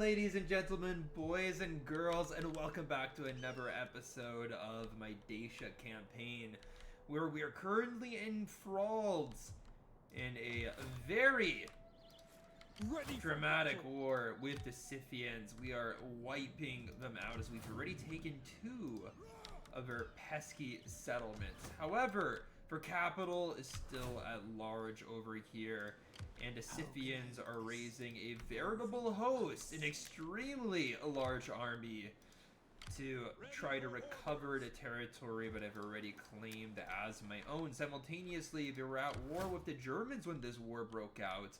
ladies and gentlemen, boys and girls, and welcome back to another episode of my Getae Campaign, where we are currently enthralled in a very dramatic war with the Scythians. We are wiping them out as we've already taken 2 of their pesky settlements. However, their capital is still at large over here, and the Scythians are raising a veritable host, an extremely large army, to try to recover the territory that I've already claimed as my own. Simultaneously, they were at war with the Germans when this war broke out,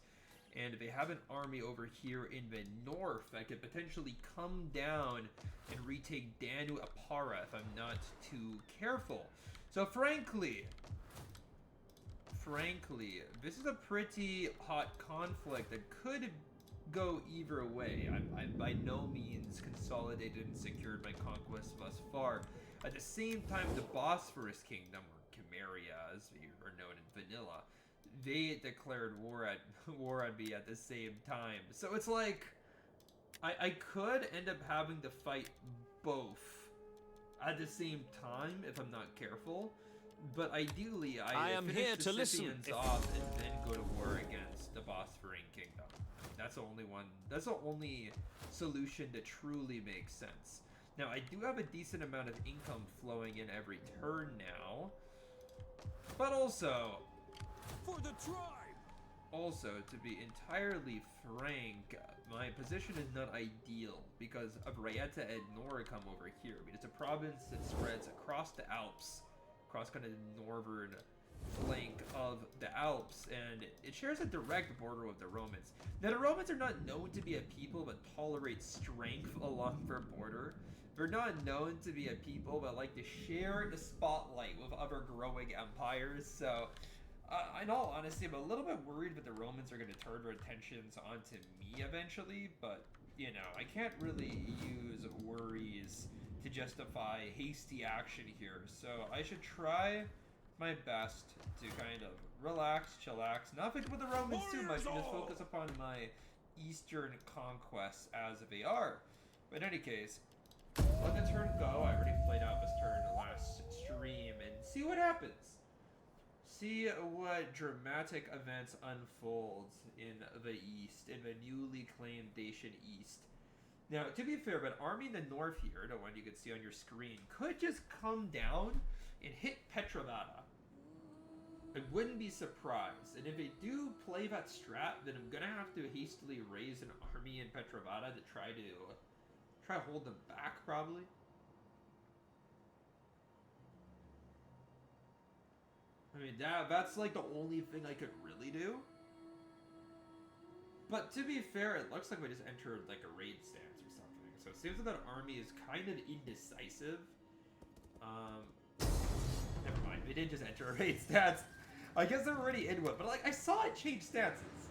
and they have an army over here in the north that could potentially come down and retake Danu Apara if I'm not too careful. So frankly, this is a pretty hot conflict that could go either way. I've by no means consolidated and secured my conquest thus far. At the same time, the Bosphorus Kingdom, or Chimeria as we are known in vanilla, they declared war at me at the same time. So it's like, I could end up having to fight both at the same time if I'm not careful. But ideally, I am here to listen off and then go to war against the Bosphorine Kingdom. That's the only solution that truly makes sense. Now, I do have a decent amount of income flowing in every turn now, but also, for the tribe. Also, to be entirely frank, my position is not ideal because of Ardeaei and Noricum over here. I mean, it's a province that spreads across the Alps, across kind of the northern flank of the Alps, and it shares a direct border with the Romans. Now, the Romans are not known to be a people that tolerate strength along their border. They're not known to be a people that like to share the spotlight with other growing empires, so in all honesty, I'm a little bit worried that the Romans are going to turn their attentions onto me eventually, but, you know, I can't really use worries to justify hasty action here, so I should try my best to kind of relax, chillax, not think about the Romans too much, and just focus upon my eastern conquests as they are. But in any case, let the turn go. I already played out this turn last stream, and see what happens. See what dramatic events unfold in the east, in the newly claimed Dacian east. Now, to be fair, but army in the north here, the one you can see on your screen, could just come down and hit Petrovada. I wouldn't be surprised. And if they do play that strat, then I'm gonna have to hastily raise an army in Petrovada to try to hold them back, probably. I mean, that's like the only thing I could really do. But to be fair, it looks like we just entered like a raid stance or something. So it seems like that army is kind of indecisive. Never mind, we didn't just enter a raid stance. I guess they're already in one, but like I saw it change stances.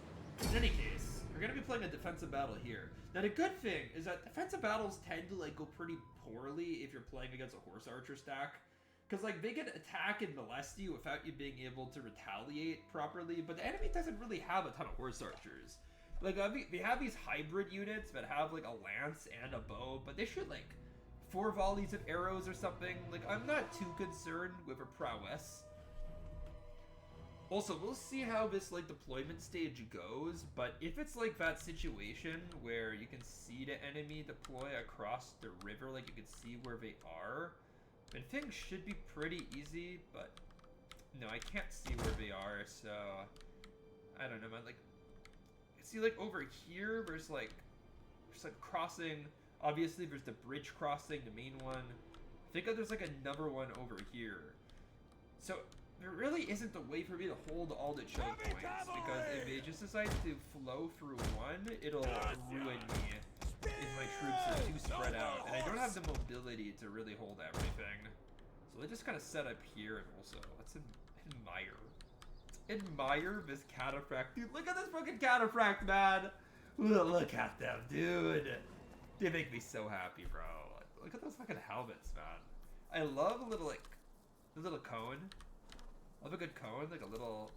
In any case, we're gonna be playing a defensive battle here. Now the good thing is that defensive battles tend to like go pretty poorly if you're playing against a horse archer stack. Because, like, they can attack and molest you without you being able to retaliate properly, but the enemy doesn't really have a ton of horse archers. Like, they have these hybrid units that have, like, a lance and a bow, but they shoot, like, 4 volleys of arrows or something. Like, I'm not too concerned with a prowess. Also, we'll see how this, like, deployment stage goes, but if it's, like, that situation where you can see the enemy deploy across the river, like, you can see where they are, and things should be pretty easy, but no, I can't see where they are, so I don't know, man. Like, see, like over here, there's like crossing. Obviously, there's the bridge crossing, the main one. I think there's like another one over here. So there really isn't a way for me to hold all the choke points, because if they just decide to flow through one, it'll ruin me if my troops are too spread out, and I don't have the mobility to really hold everything. So they just kind of set up here, and also, let's admire this cataphract. Dude, look at this fucking cataphract, man! Look at them, dude! They make me so happy, bro. Look at those fucking helmets, man. I love a little, like, the little cone. I love a good cone, like a little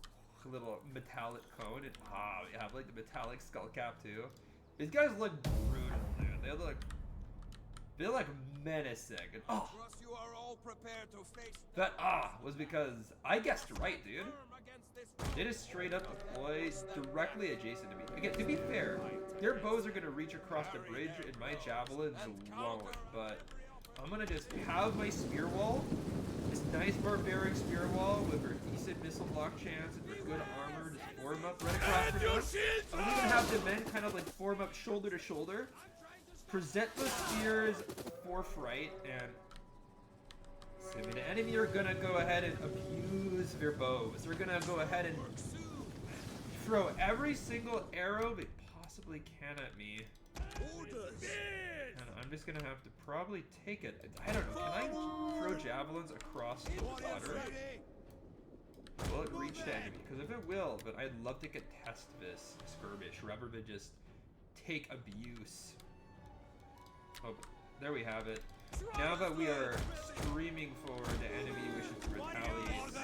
metallic cone, and we have, like, the metallic skull cap, too. These guys look brutal. They look menacing. And, oh, Trust you are all prepared to face that was because I guessed right, dude. firm against this. They just straight up deploy directly adjacent to me. Again, to be fair, their bows are gonna reach across the bridge and my javelins won't, but I'm gonna just have my spear wall, this nice barbaric spear wall with her decent missile block chance and her good armor, just form up right across from us. I'm gonna have the men kind of like form up shoulder to shoulder, present the spears forthright, and so, I mean, the enemy are gonna go ahead and abuse their bows. They're gonna go ahead and throw every single arrow they possibly can at me. And I'm just gonna have to probably take it. I don't know, can I throw javelins across the water? Will it reach the enemy? Because if it will, then I'd love to contest this skirmish rather than just take abuse. Oh, there we have it. Now that we are streaming forward, the enemy wishes to retaliate, so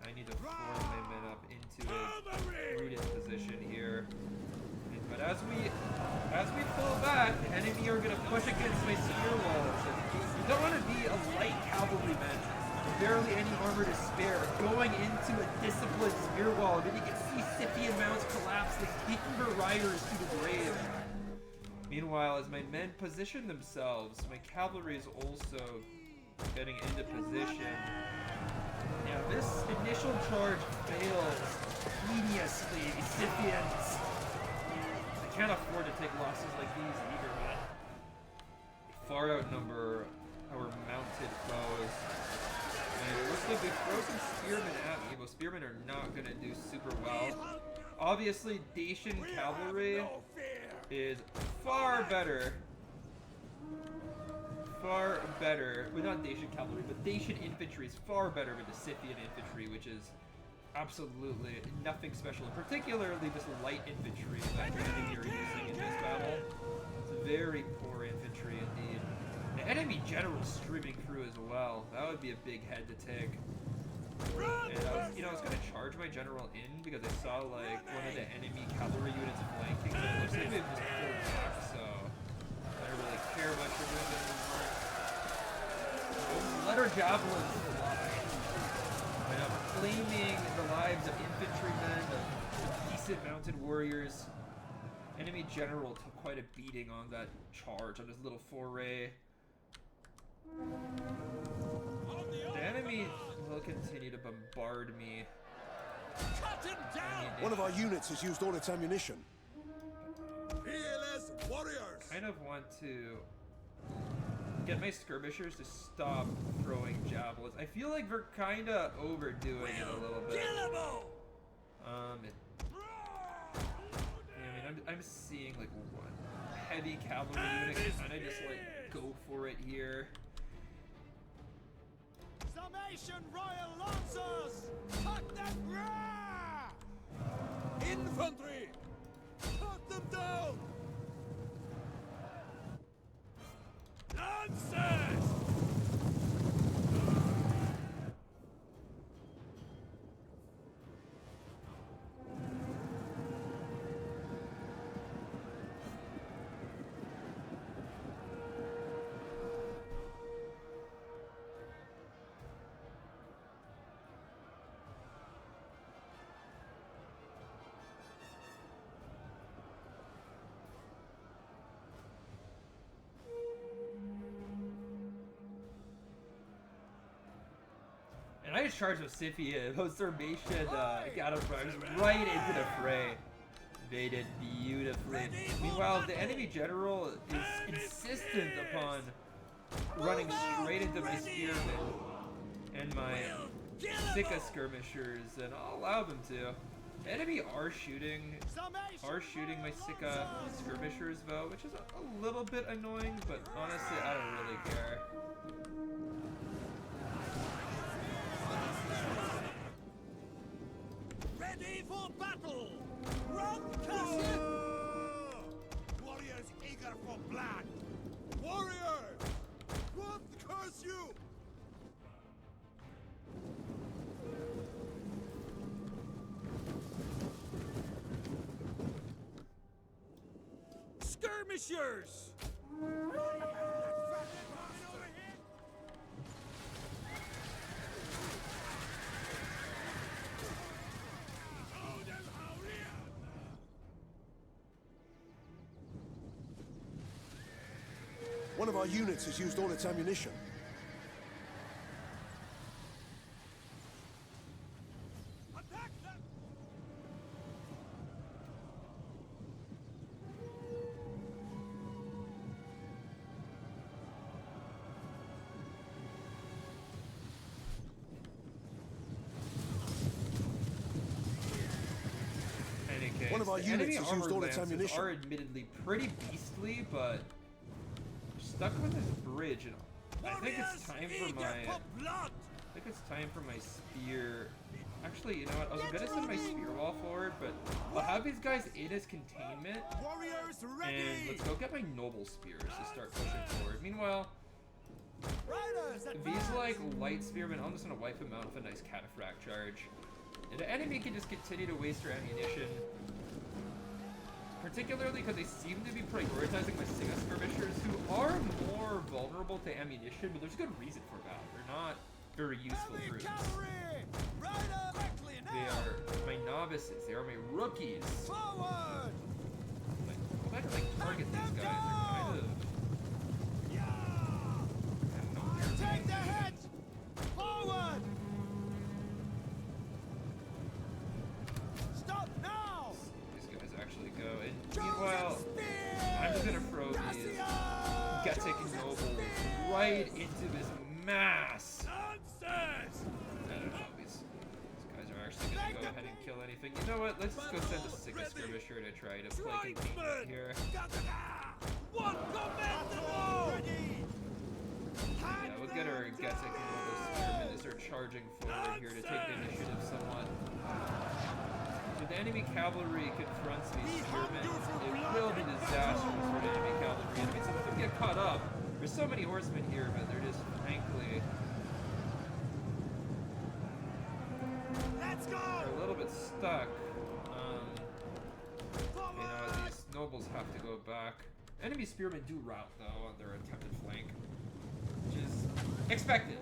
I need to form my men up into a prudent position here. But as we pull back, the enemy are going to push against my spear walls. And you don't want to be a light cavalryman, barely any armor to spare, going into a disciplined spear wall. Then you can see Scythian mounts collapsing, taking her riders to the grave. Meanwhile, as my men position themselves, my cavalry is also getting into position. Yeah, this initial charge fails hideously. Scythians, they can't afford to take losses like these either, man. They far outnumber our mounted foes. And it looks like they throw some spearmen at me, but spearmen are not going to do super well. Obviously, Dacian cavalry is far better. Well, not Dacian cavalry, but Dacian infantry is far better than the Scythian infantry, which is absolutely nothing special. And particularly this light infantry that the enemy are using in this battle. It's very poor infantry indeed. The enemy general streaming through as well. That would be a big head to take. And I was gonna charge my general in because I saw like one of the enemy cavalry units flanking, but it looks like they've just pulled back, so I don't really care much for them anymore. Let our javelins fly. And I'm claiming the lives of infantrymen, of decent mounted warriors. Enemy general took quite a beating on that charge, on his little foray. The enemy will continue to bombard me. Cut him down! One of our units has used all its ammunition. Fearless warriors! Kind of want to get my skirmishers to stop throwing javelins. I feel like we're kind of overdoing it a little bit. I mean, I'm seeing like one heavy cavalry unit kind of just like go for it here. Summation Royal Lancers! Cut them raw! Infantry! Cut them down! Lancers! And I just charged with Scythia. Those Sarmatian counterparts right into the fray. They did beautifully. Meanwhile, the enemy general is insistent upon running straight into my spearmen and my Scythia skirmishers, and I'll allow them to. The enemy are shooting my Scythia skirmishers though, which is a little bit annoying, but honestly, I don't really care. Ready for battle! Run, curse! Warriors eager for blood! Warriors! What curse you! Skirmishers! One of our units has used all its ammunition. Attack them! In any case, One of our the units enemy has used armored all its lances ammunition. are admittedly pretty beastly, but stuck on this bridge, and I think it's time for my. blood! I think it's time for my spear. Actually, you know what? I was gonna send my spear wall forward, but I'll have these guys in as containment, Warriors ready! and let's go get my noble spears to start pushing forward. Meanwhile, Riders, these advance! like light spearmen, I'm just gonna wipe them out with a nice cataphract charge. And the enemy can just continue to waste their ammunition. Particularly because they seem to be prioritizing my Scythia skirmishers, who are more vulnerable to ammunition, but there's a good reason for that. They're not very useful Heavy troops. cavalry! Rider quickly now! They are my novices. They are my rookies. Forward! Like, go back and like target these guys. They're kind of. Yeah! I don't know. Take the heads! Forward! Stop now! These guys actually go. And Chosen meanwhile, spears! I'm just gonna throw these Dacians! Getae nobles right into this mass. Nonsense! I don't know. These guys are actually gonna go ahead and kill anything. You know what? Let's just go send a Scythia skirmisher to try to play containment here. One commendable! Ready! Yeah, we'll get our Getae noble spearmen as they're charging forward here to take the initiative somewhat. If the enemy cavalry confronts these spearmen, it will be disastrous for the enemy cavalry. I mean, some of them get caught up. There's so many horsemen here, but they're just frankly Let's go! they're a little bit stuck. You know, these nobles have to go back. Enemy spearmen do rout though on their attempted flank, which is expected,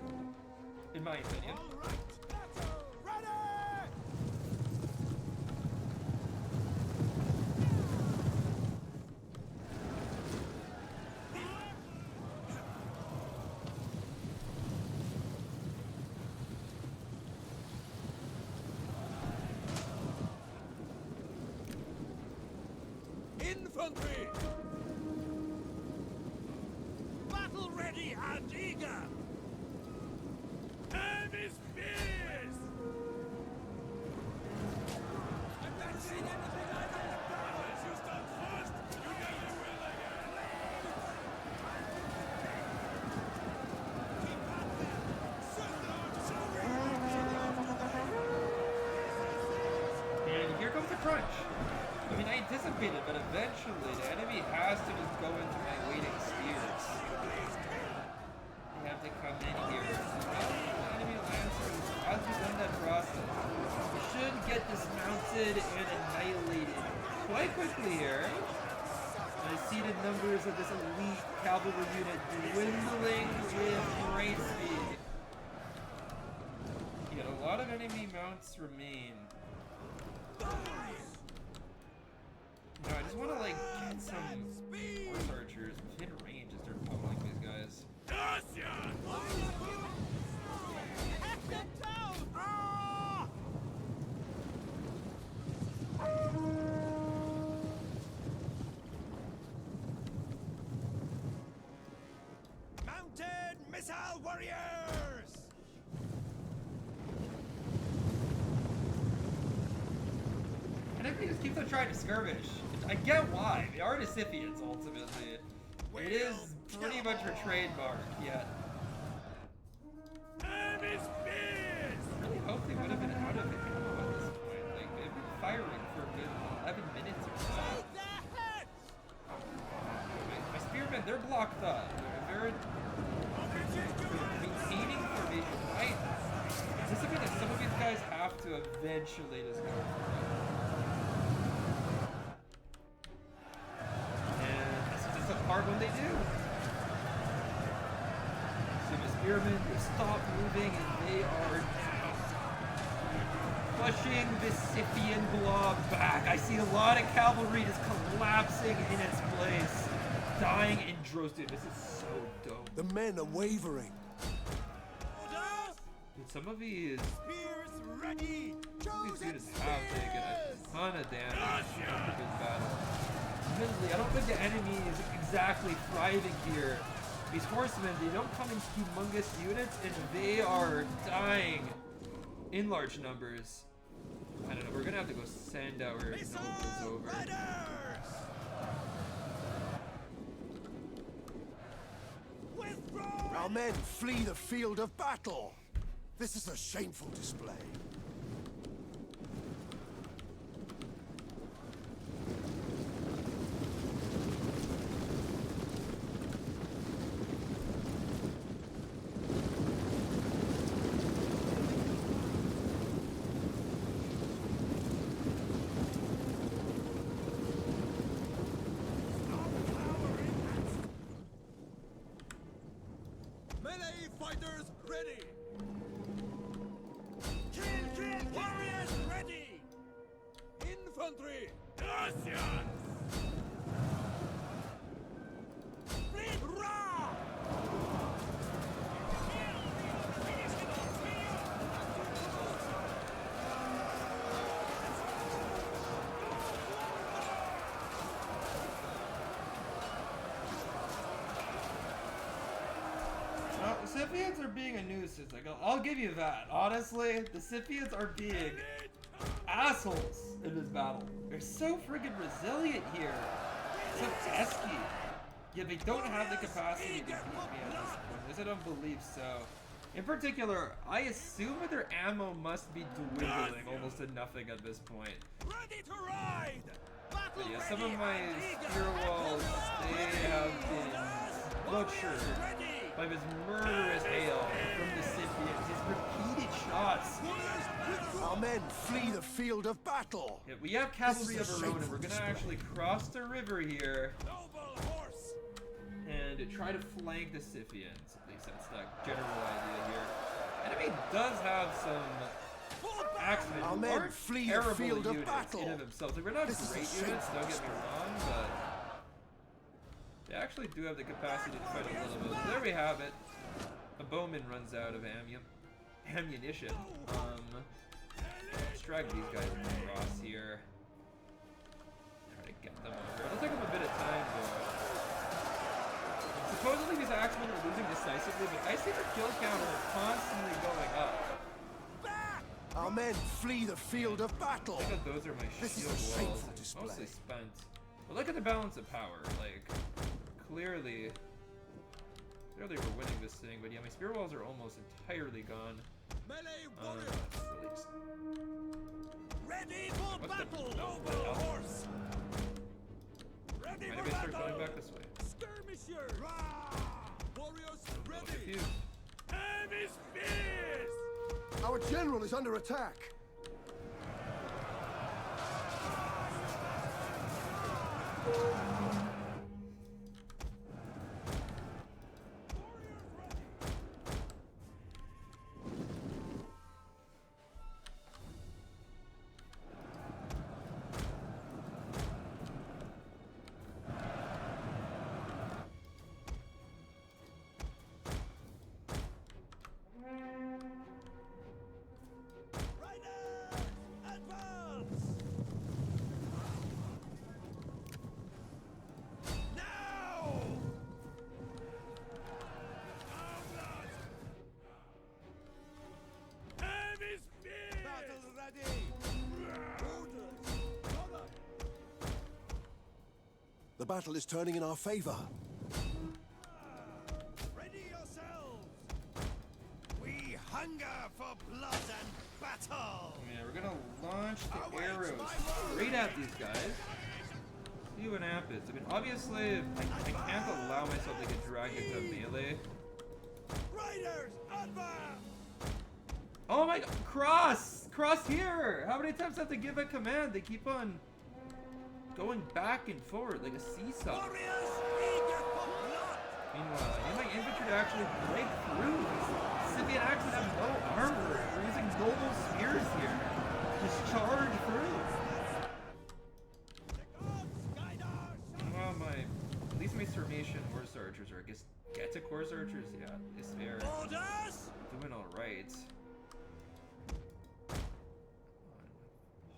in my opinion. All right, battle ready! Infantry! Battle ready and eager! Heavy spears! I've not seen anything like this! Unless you stand first, you never will again! Keep at them! And here comes the crunch. I mean, I anticipated, but eventually the enemy has to just go into my waiting spears. They have to come in here. Well, the enemy lancers has begun that process. We should get dismounted and annihilated quite quickly here. I see the numbers of this elite cavalry unit dwindling with great speed. Yet a lot of enemy mounts remain. No, I just want to like get some horse archers within range and start pummeling these guys. Dacians! Hack them down! Ah! Mounted missile warriors! And if they just keep on trying to skirmish, I get why. They are the Scythians ultimately. It is pretty much her trademark, yet. Heavy spears! I really hope they would have been out of it at this point. Like, they've been firing for a good 11 minutes or so. Take their heads! My spearmen, they're blocked up. They're maintaining formation. I anticipate that some of these guys have to eventually just go for it. And this is just a apart when they do. So the spearmen will stop moving, and they are now pushing the Scythian blob back. I see a lot of cavalry just collapsing in its place, dying in droves. Dude, this is so dope. The men are wavering. Dude, some of these ready. units have taken a ton of damage after this battle. Admittedly, I don't think the enemy is exactly thriving here. These horsemen, they don't come in humongous units, and they are dying in large numbers. I don't know, we're gonna have to go send our nobles over. Our men flee the field of battle. This is a shameful display. Melee fighters ready. Kill, warriors ready. Infantry. Dacians. Bleed raw. Well, the Scythians are being a nuisance. Like, I'll give you that. Honestly, the Scythians are being assholes in this battle. They're so friggin' resilient here. So pesky. Yet they don't have the capacity to beat me at this point. At least I don't believe so. In particular, I assume that their ammo must be dwindling almost to nothing at this point. Ready to ride. But yeah, some of my spear walls, they have been butchered by this murderous hail from the Scythians. These repeated shots. Our men flee the field of battle. Yeah, we have cavalry This is of a our own, and we're shameful gonna actually cross the river here Noble horse. and try to flank the Scythians. At least that's the general idea here. Enemy does have some axemen Our who men aren't flee the terrible field of units battle. in and of themselves. Like, we're not This is a great units, shameful don't get me wrong, but they actually do have the capacity to fight a little bit. So there we have it. A bowman runs out of ammunition. Let's drag these guys across here. Try to get them over. It'll take them a bit of time though. Supposedly these axemen are losing decisively, but I see the kill counter constantly going up. Our men flee the field of battle. I think that those are my This is shield a walls. shameful It's display. mostly spent. But look at the balance of power. Like, clearly we're winning this thing. But yeah, my spear walls are almost entirely gone. Melee Really warriors. just- Ready for What the- battle. what the Noble hell? horse. Ready Might for have been start battle. going back this way. Skirmishers. Warriors Look at ready. you. Heavy spears. Our general is under attack. Riders, advance. Now. Heavy spears. Battle ready. Orders. Brother. The battle is turning in our favor. Ready yourselves. We hunger for blood and battle. Yeah, we're gonna launch the Awaits arrows my straight at these guys. See what happens. I mean, obviously, I can't allow myself to get dragged into melee. Riders, advance. Oh my god, cross! Cross here! How many times do I have to give a command? They keep on going back and forward like a seesaw. Warriors, eager actually break through. Scythian axes have no armor. We're using noble spears here. Just charge through. Well, at least my Sarmatian horse archers, or I guess Getae horse archers, yeah, they're doing alright.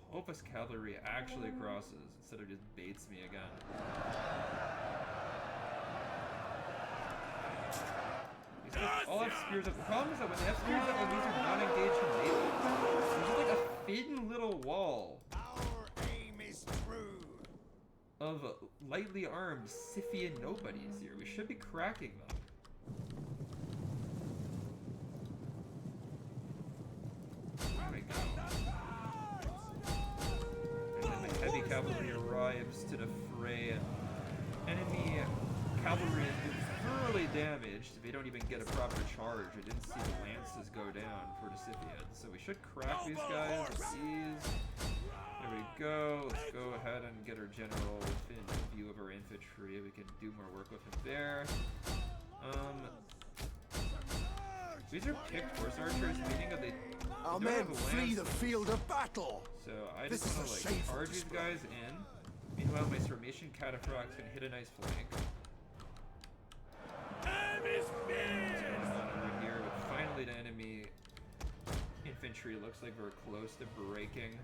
Hope his cavalry actually crosses instead of just baits me again. These guys all have spears up. The problem is that when they have spears up, these are not engaged from melee. There's just like a thin little wall Our aim is true. of lightly armed Scythian nobodies here. We should be cracking them. There we go. And then the heavy cavalry arrives to the fray. Enemy cavalry is thoroughly damaged. They don't even get a proper charge. I didn't see the lances go down for the Scythians. So we should crack these guys with ease. There we go. Let's go ahead and get our general within view of our infantry. We can do more work with him there. These are picked horse archers, meaning that they Our don't men have a flee lance. the field of battle. So I This just is want a to like shameful charge these display. guys in. Meanwhile, my Sarmatian cataphracts can hit a nice flank. What's going on over here? But finally, the enemy infantry looks like we're close to breaking.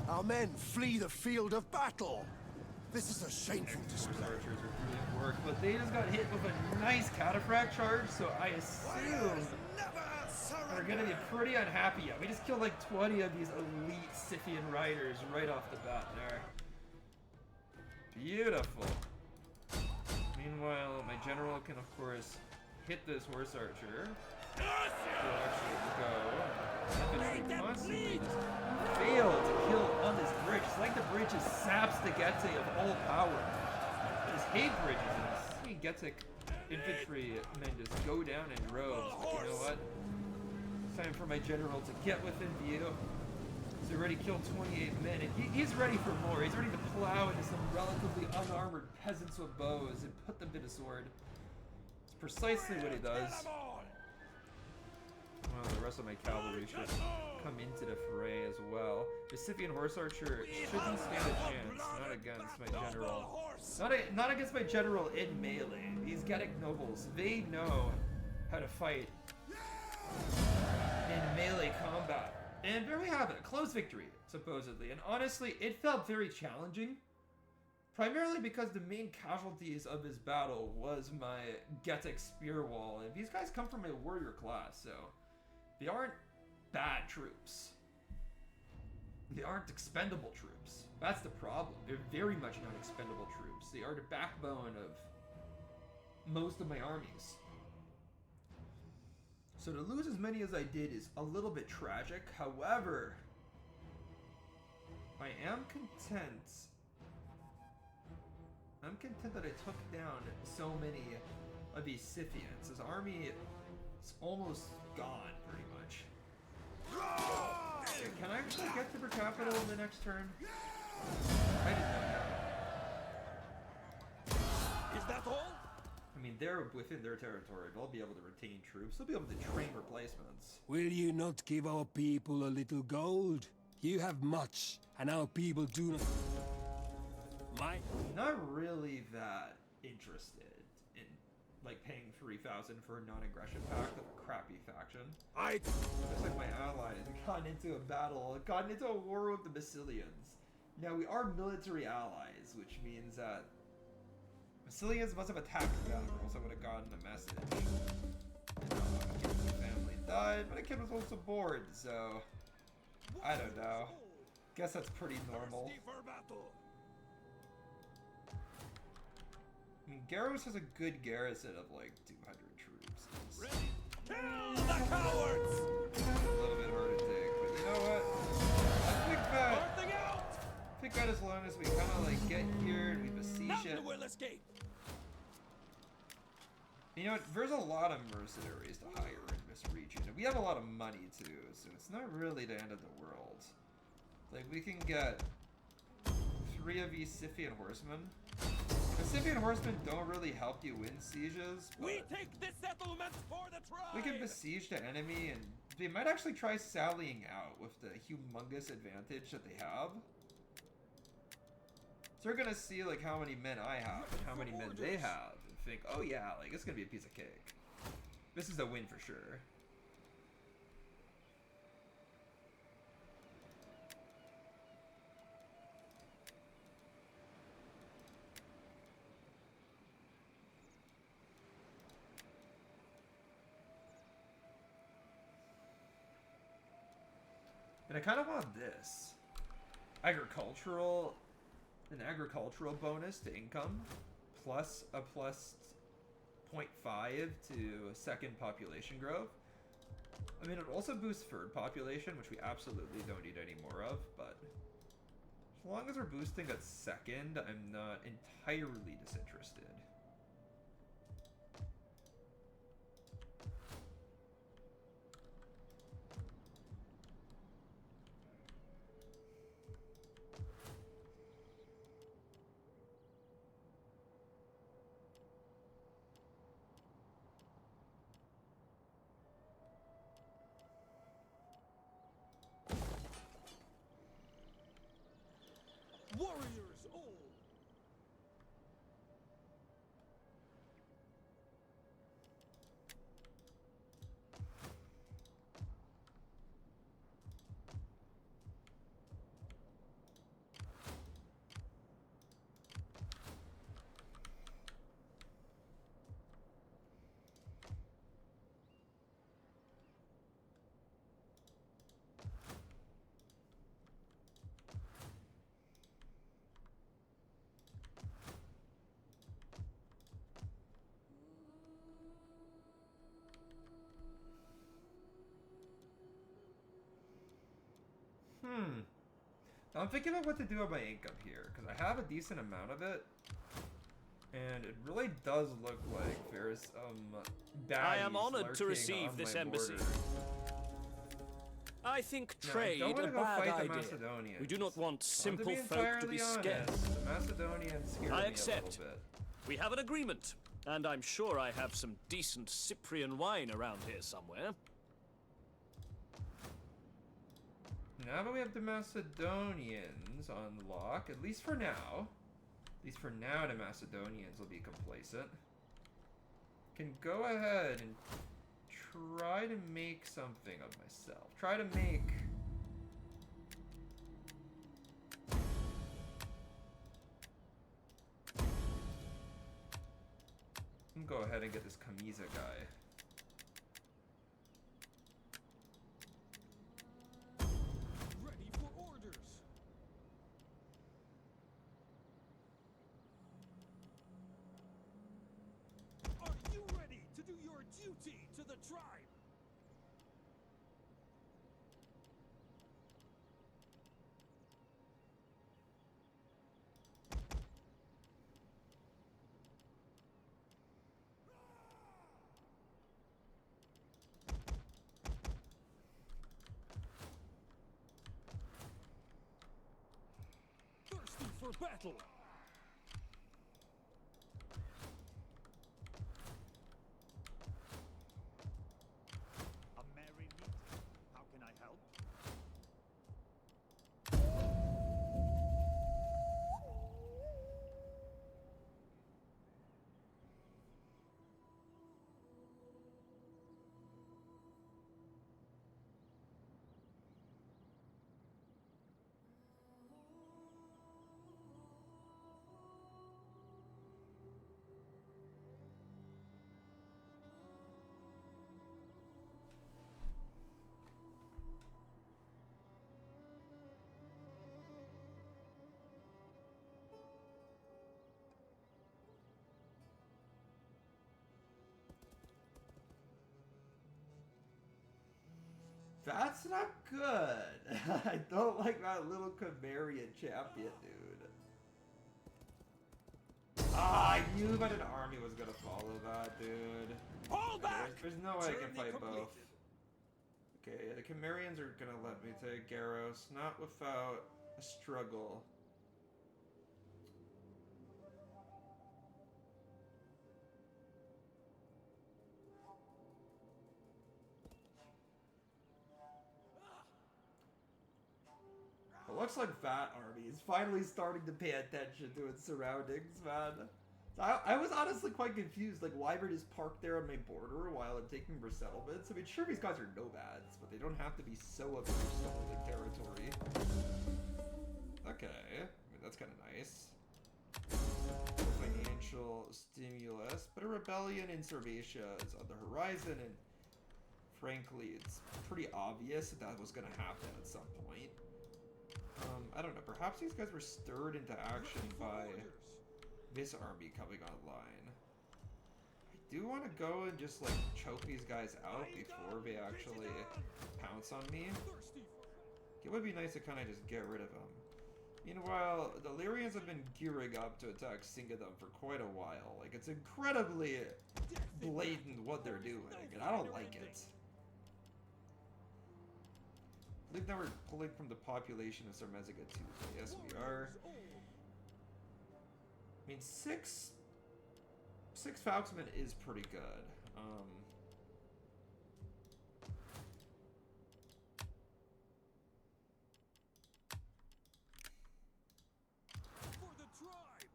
Our men flee the field of battle. This is a shameful Horse display. archers are doing work, but they just got hit with a nice cataphract charge, so I assume we're gonna be pretty unhappy. Yeah, we just killed like 20 of these elite Scythian riders right off the bat there. Beautiful. Meanwhile, my general can of course hit this horse archer. He'll actually go. Infantry constantly just fail to kill on this bridge. It's like the bridge just saps the Getae of all power. I just hate bridges, and seeing Getae infantry men just go down in droves. But you know what? It's time for my general to get within view. He's already killed 28 men, and he's ready for more. He's ready to plow into some relatively unarmored peasants with bows and put them to the sword. It's precisely what he does. Well, the rest of my cavalry should come into the fray as well. The Scythian horse archer shouldn't stand a chance, not against my general. Not against my general in melee. These Getae nobles, they know how to fight in melee combat. And there we have it, a close victory, supposedly. And honestly, it felt very challenging. Primarily because the main casualties of this battle was my Getae spear wall. And these guys come from a warrior class, so they aren't bad troops. They aren't expendable troops. That's the problem. They're very much not expendable troops. They are the backbone of most of my armies. So to lose as many as I did is a little bit tragic. However, I am content. I'm content that I took down so many of these Scythians. His army is almost gone, pretty much. Okay, can I actually get to per capital in the next turn? I didn't know that. Is that all? I mean, they're within their territory. They'll be able to retain troops. They'll be able to train replacements. Will you not give our people a little gold? You have much, and our people do not... Not really that interested in, like, paying 3,000 for a non-aggression pact of a crappy faction. Just like my allies gotten into a battle, gotten into a war with the Massilians. Now, we are military allies, which means that Massilians must have attacked them, or else I would have gotten a message. You know, a kid in the family died, but a kid was also bored, so I don't know. Guess that's pretty normal. I mean, Garros has a good garrison of like 200 troops. It's Kill the cowards! a little bit hard to take, but you know what? I think that as long as we kind of like get here and we besiege it. will escape. You know what? There's a lot of mercenaries to hire in this region, and we have a lot of money too, so it's not really the end of the world. Like, we can get 3 of these Scythian horsemen. The Scythian horsemen don't really help you win sieges, We but take the settlement for the tribe! we can besiege the enemy, and they might actually try sallying out with the humongous advantage that they have. So we're gonna see like how many men I have and how many men they have, and think, oh yeah, like it's gonna be a piece of cake. This is a win for sure. And I kind of want this. An agricultural bonus to income, plus a plus 0.5 to second population growth. I mean, it also boosts third population, which we absolutely don't need any more of, but as long as we're boosting at second, I'm not entirely disinterested. Warriors all! Now I'm thinking about what to do with my income here, because I have a decent amount of it, and it really does look like there's baddies I am honored to lurking receive on this my embassy. border. I think Now, I trade don't a wanna go bad fight the idea. Macedonians. We do not want To simple be folk to entirely be honest, scared. the Macedonians scare I me accept. a little bit. We have an agreement, and I'm sure I have some decent Cyprian wine around here somewhere. Now that we have the Macedonians on lock, at least for now, the Macedonians will be complacent. Can go ahead and try to make something of myself. Try to make... Go ahead and get this Camisa guy. Ready for orders! Are you ready to do your duty to the tribe? Thirsty for battle! A merry meeting. How can I help? That's not good. I don't like that little Cimmerian champion, dude. Ah, I knew that an army was gonna follow that, dude. Hold back! There's no way I can Journey fight both. completed. Okay, the Cimmerians are gonna let me take Garros, not without a struggle. looks like that army is finally starting to pay attention to its surroundings, man. I was honestly quite confused, like, why we're just parked there on my border while I'm taking over settlements. I mean, sure, these guys are nomads, but they don't have to be so averse to holding territory. Okay, I mean, that's kind of nice. Financial stimulus, but a rebellion in Sarmatia is on the horizon, and frankly, it's pretty obvious that that was going to happen at some point. I don't know, perhaps these guys were stirred into action by this army coming online. I do want to go and just, like, choke these guys out before they actually pounce on me. It would be nice to kind of just get rid of them. Meanwhile, the Illyrians have been gearing up to attack Singadum for quite a while. Like, it's incredibly blatant what they're doing, and I don't like it. I believe now we're pulling from the population of Sarmaziga too. Yes, we are. I mean, six Falxmen is pretty good. For the tribe.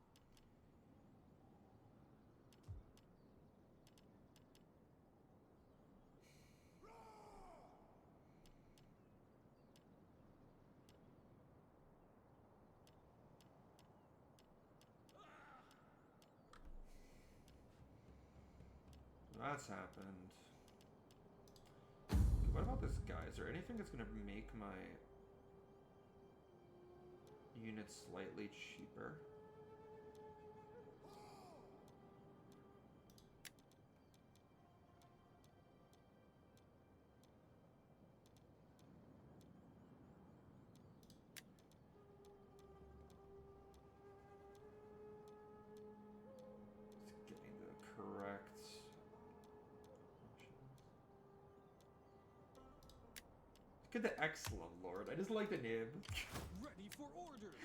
That's happened. What about this guy? Is there anything that's gonna make my units slightly cheaper? Just getting the correct. Look at the Excellent Lord. I just like the name. Ready for orders.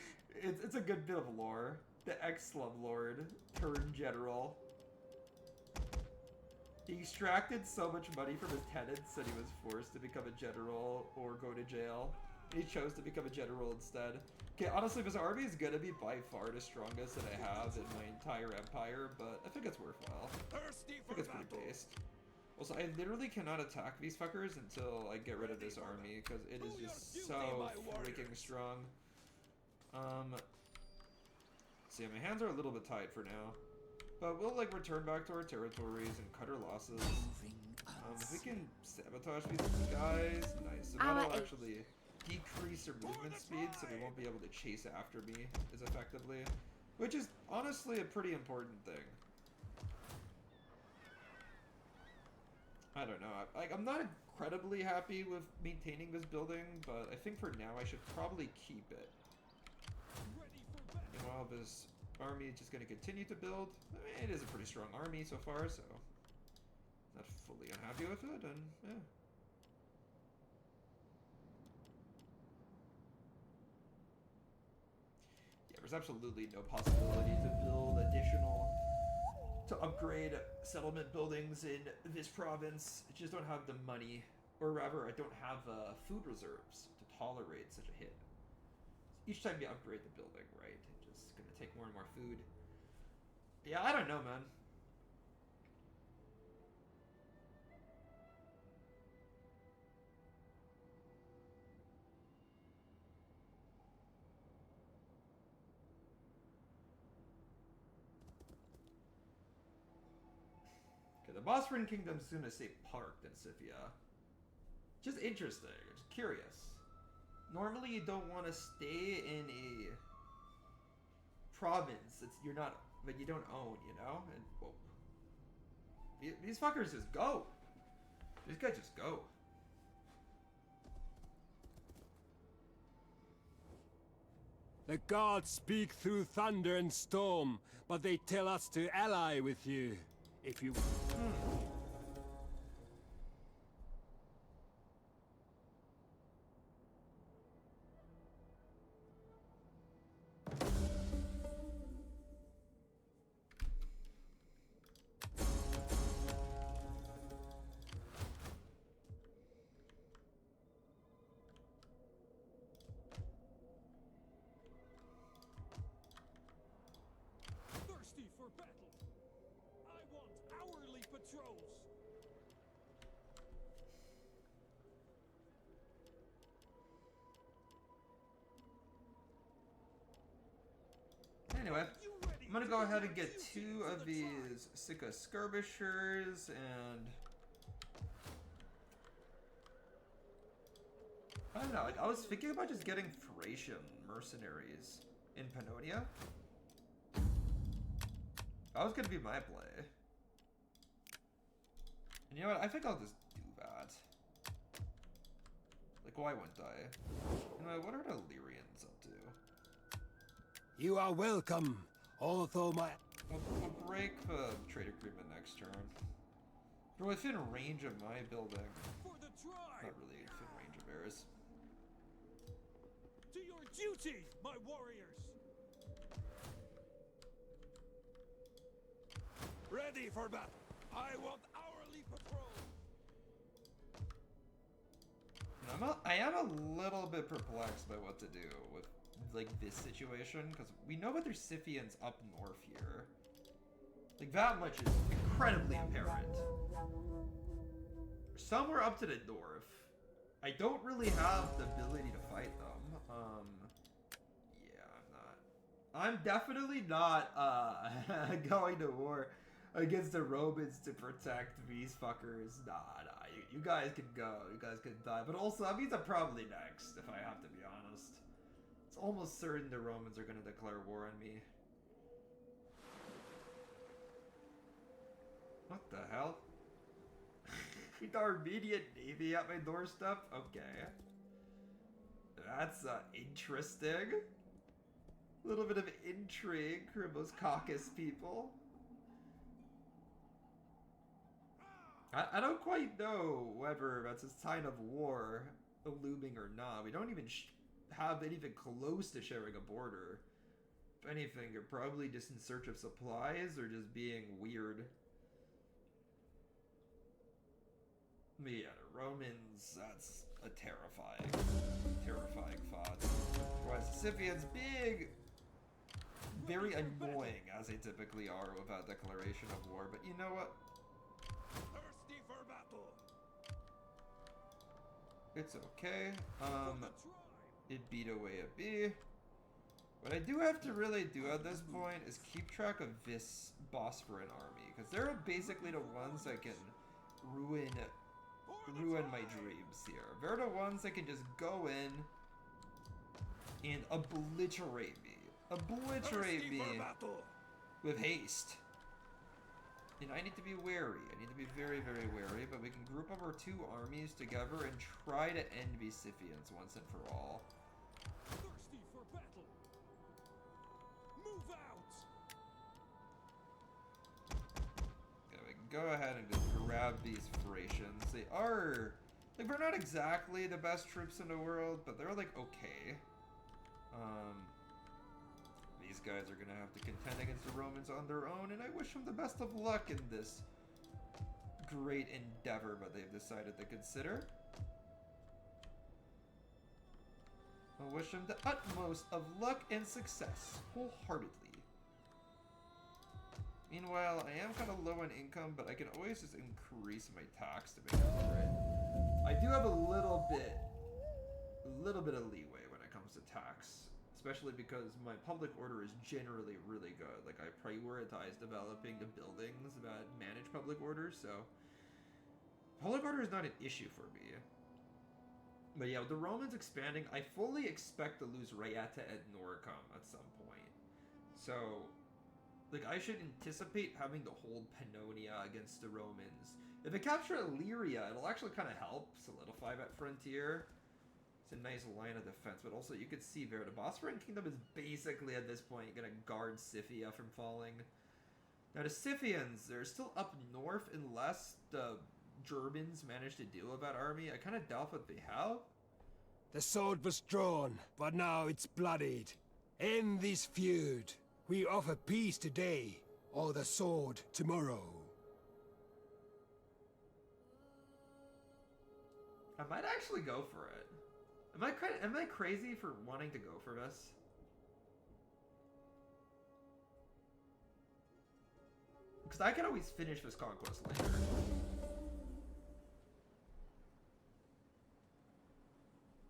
It's a good bit of lore. The Excellent Lord turned general. He extracted so much money from his tenants that he was forced to become a general or go to jail. He chose to become a general instead. Okay, honestly, this army is gonna be by far the strongest that I have in my entire empire, but I think it's worthwhile. Thirsty I for think it's pretty battle. based. Also, I literally cannot attack these fuckers until I get rid of this army, because it is just so freaking strong. So yeah, my hands are a little bit tied for now. But we'll, like, return back to our territories and cut our losses. If we can sabotage these guys, nice. So that'll actually decrease their movement speed, so they won't be able to chase after me as effectively. Which is, honestly, a pretty important thing. I don't know. I'm not incredibly happy with maintaining this building, but I think for now I should probably keep it. Ready for battle. Meanwhile, this army is just going to continue to build. I mean, it is a pretty strong army so far, so not fully unhappy with it, and yeah. Yeah, there's absolutely no possibility to build to upgrade settlement buildings in this province. I just don't have the money, or rather, I don't have food reserves to tolerate such a hit. Each time you upgrade the building, right, it's just gonna take more and more food. Yeah, I don't know, man. The Bosphorian Kingdom's gonna stay parked in Scythia. Just interesting, just curious. Normally you don't want to stay in a province that you don't own, you know? And whoa. These fuckers just go. These guys just go. The gods speak through thunder and storm, but they tell us to ally with you. If you... for battle. I want hourly patrols. Anyway, I'm gonna go ahead and get 2 of these Scythia skirmishers and I don't know, like, I was thinking about just getting Thracian mercenaries in Pannonia. That was gonna be my play. And you know what, I think I'll just do that. Like, why wouldn't I? Anyway, what are the Illyrians up to? You are welcome, although my... We'll break the trade agreement next turn. They're within range of my building. For the tribe. Not really within range of theirs. To your duty, my warriors. Ready for battle. I want hourly patrol. I am a little bit perplexed by what to do with like this situation, because we know that there's Scythians up north here. Like, that much is incredibly apparent. Somewhere up to the north. I don't really have the ability to fight them. Yeah, I'm definitely not going to war against the Romans to protect these fuckers. Nah, you guys can go. You guys can die. But also, that means I'm probably next, if I have to be honest. It's almost certain the Romans are going to declare war on me. What the hell? The Armenian Navy at my doorstep? Okay. That's interesting. A little bit of intrigue from those Caucasus people. I don't quite know whether that's a sign of war looming or not. We don't even have anything close to sharing a border. If anything, you're probably just in search of supplies or just being weird. But yeah, the Romans, that's a terrifying thought. Whereas the Scythians, big, very annoying as they typically are without declaration of war. But you know what? Thirsty for battle. It's okay. It beat away a B. What I do have to really do at this point is keep track of this Bosporan army, because they're basically the ones that can ruin my dreams here. They're the ones that can just go in and obliterate me. Obliterate me with haste. And I need to be wary. I need to be very, very wary, but we can group up our 2 armies together and try to end these Scythians once and for all. Thirsty for battle. Move out. Okay, we can go ahead and just grab these Thracians. They are, like, they're not exactly the best troops in the world, but they're, like, okay. These guys are gonna have to contend against the Romans on their own, and I wish them the best of luck in this great endeavor that they've decided to consider. I wish them the utmost of luck and success, wholeheartedly. Meanwhile, I am kind of low on income, but I can always just increase my tax to make up for it. I do have a little bit of leeway when it comes to tax, especially because my public order is generally really good. Like, I prioritize developing the buildings that manage public order, so public order is not an issue for me. But yeah, with the Romans expanding, I fully expect to lose Raeta and Noricum at some point. So, like, I should anticipate having to hold Pannonia against the Romans. If I capture Illyria, it'll actually kind of help solidify that frontier. It's a nice line of defense, but also you could see there, the Bosporan Kingdom is basically at this point going to guard Scythia from falling. Now the Scythians, they're still up north unless the Germans manage to deal with that army. I kind of doubt that they have. The sword was drawn, but now it's bloodied. End this feud. We offer peace today, or the sword tomorrow. I might actually go for it. Am I crazy for wanting to go for this? Because I can always finish this conquest later.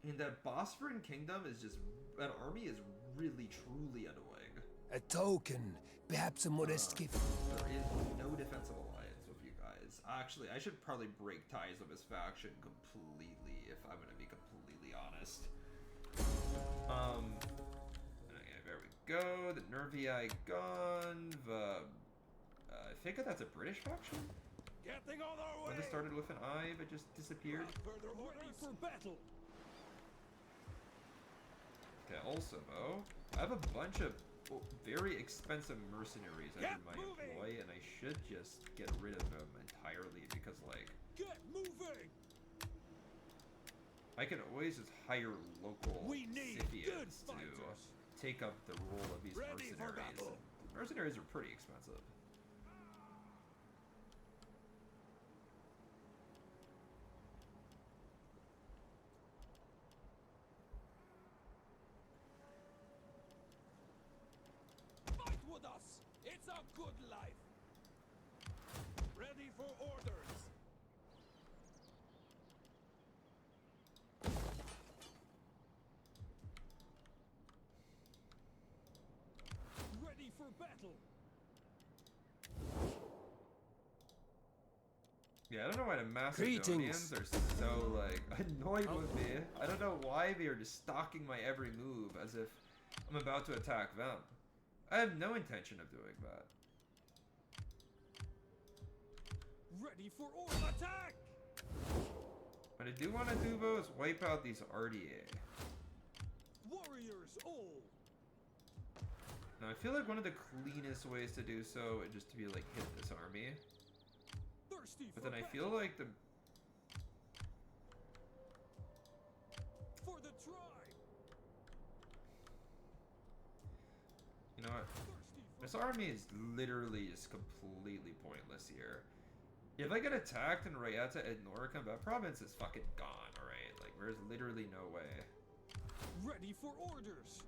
And that Bosphorine Kingdom is just... An army is really, truly annoying. A token, perhaps a modest gift. There is no defensive alliance with you guys. Actually, I should probably break ties with this faction completely, if I'm going to be completely honest. Okay, there we go. The Nervii gone. I think that's a British faction? Getting on our way. When it started with an I, but just disappeared. Further orders for battle. Okay, also, though, I have a bunch of very expensive mercenaries under my employ, and I should just get rid of them entirely because, like, Get moving. I can always just hire local We need good Scythians to fighters. take up the role of these Ready for mercenaries. battle. Mercenaries are pretty expensive. Fight with us. It's a good life. Ready for orders. Ready for battle. Yeah, I don't know why the Macedonians are so, like, annoyed with me. I don't know why they are just stalking my every move as if I'm about to attack them. I have no intention of doing that. Ready for order. Attack. What I do want to do, though, is wipe out these Ardeaei. Warriors all. Now, I feel like one of the cleanest ways to do so is just to be like, hit this army. Thirsty But for then I battle. feel like the... For the tribe. You know what? Thirsty for This army is literally just completely pointless here. If I get attacked in Raeta and Noricum, that province is fucking gone, alright? Like, there's literally no way. ready for orders.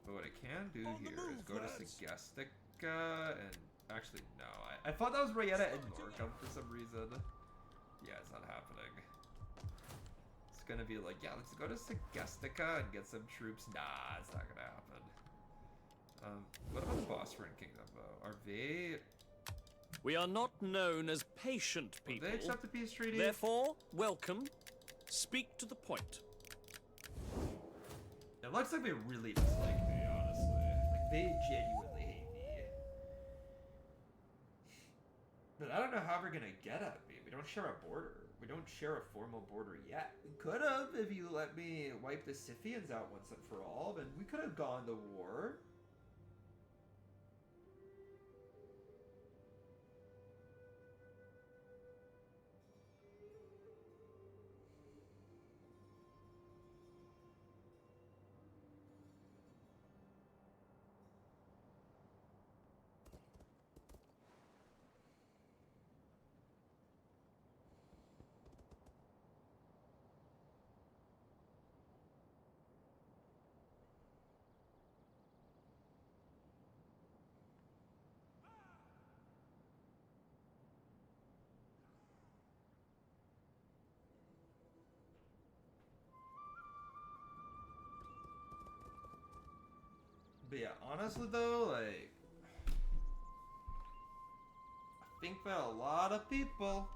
But what I can do On the here is move, go to lads. Sagestica and... Actually, no. I thought that was Raeta and Noricum for some reason. Yeah, it's not happening. It's gonna be like, yeah, let's go to Sagestica and get some troops. Nah, it's not gonna happen. What about the Bosphorine Kingdom, though? Are they... We are not known as patient Will people. they accept the peace treaty? Therefore, welcome. Speak to the point. It looks like they really dislike me, honestly. Like, they genuinely hate me. But I don't know how we're gonna get at me. We don't share a border. We don't share a formal border yet. We could have if you let me wipe the Scythians out once and for all, then we could have gone to war. But yeah, honestly though, like, I think that a lot of people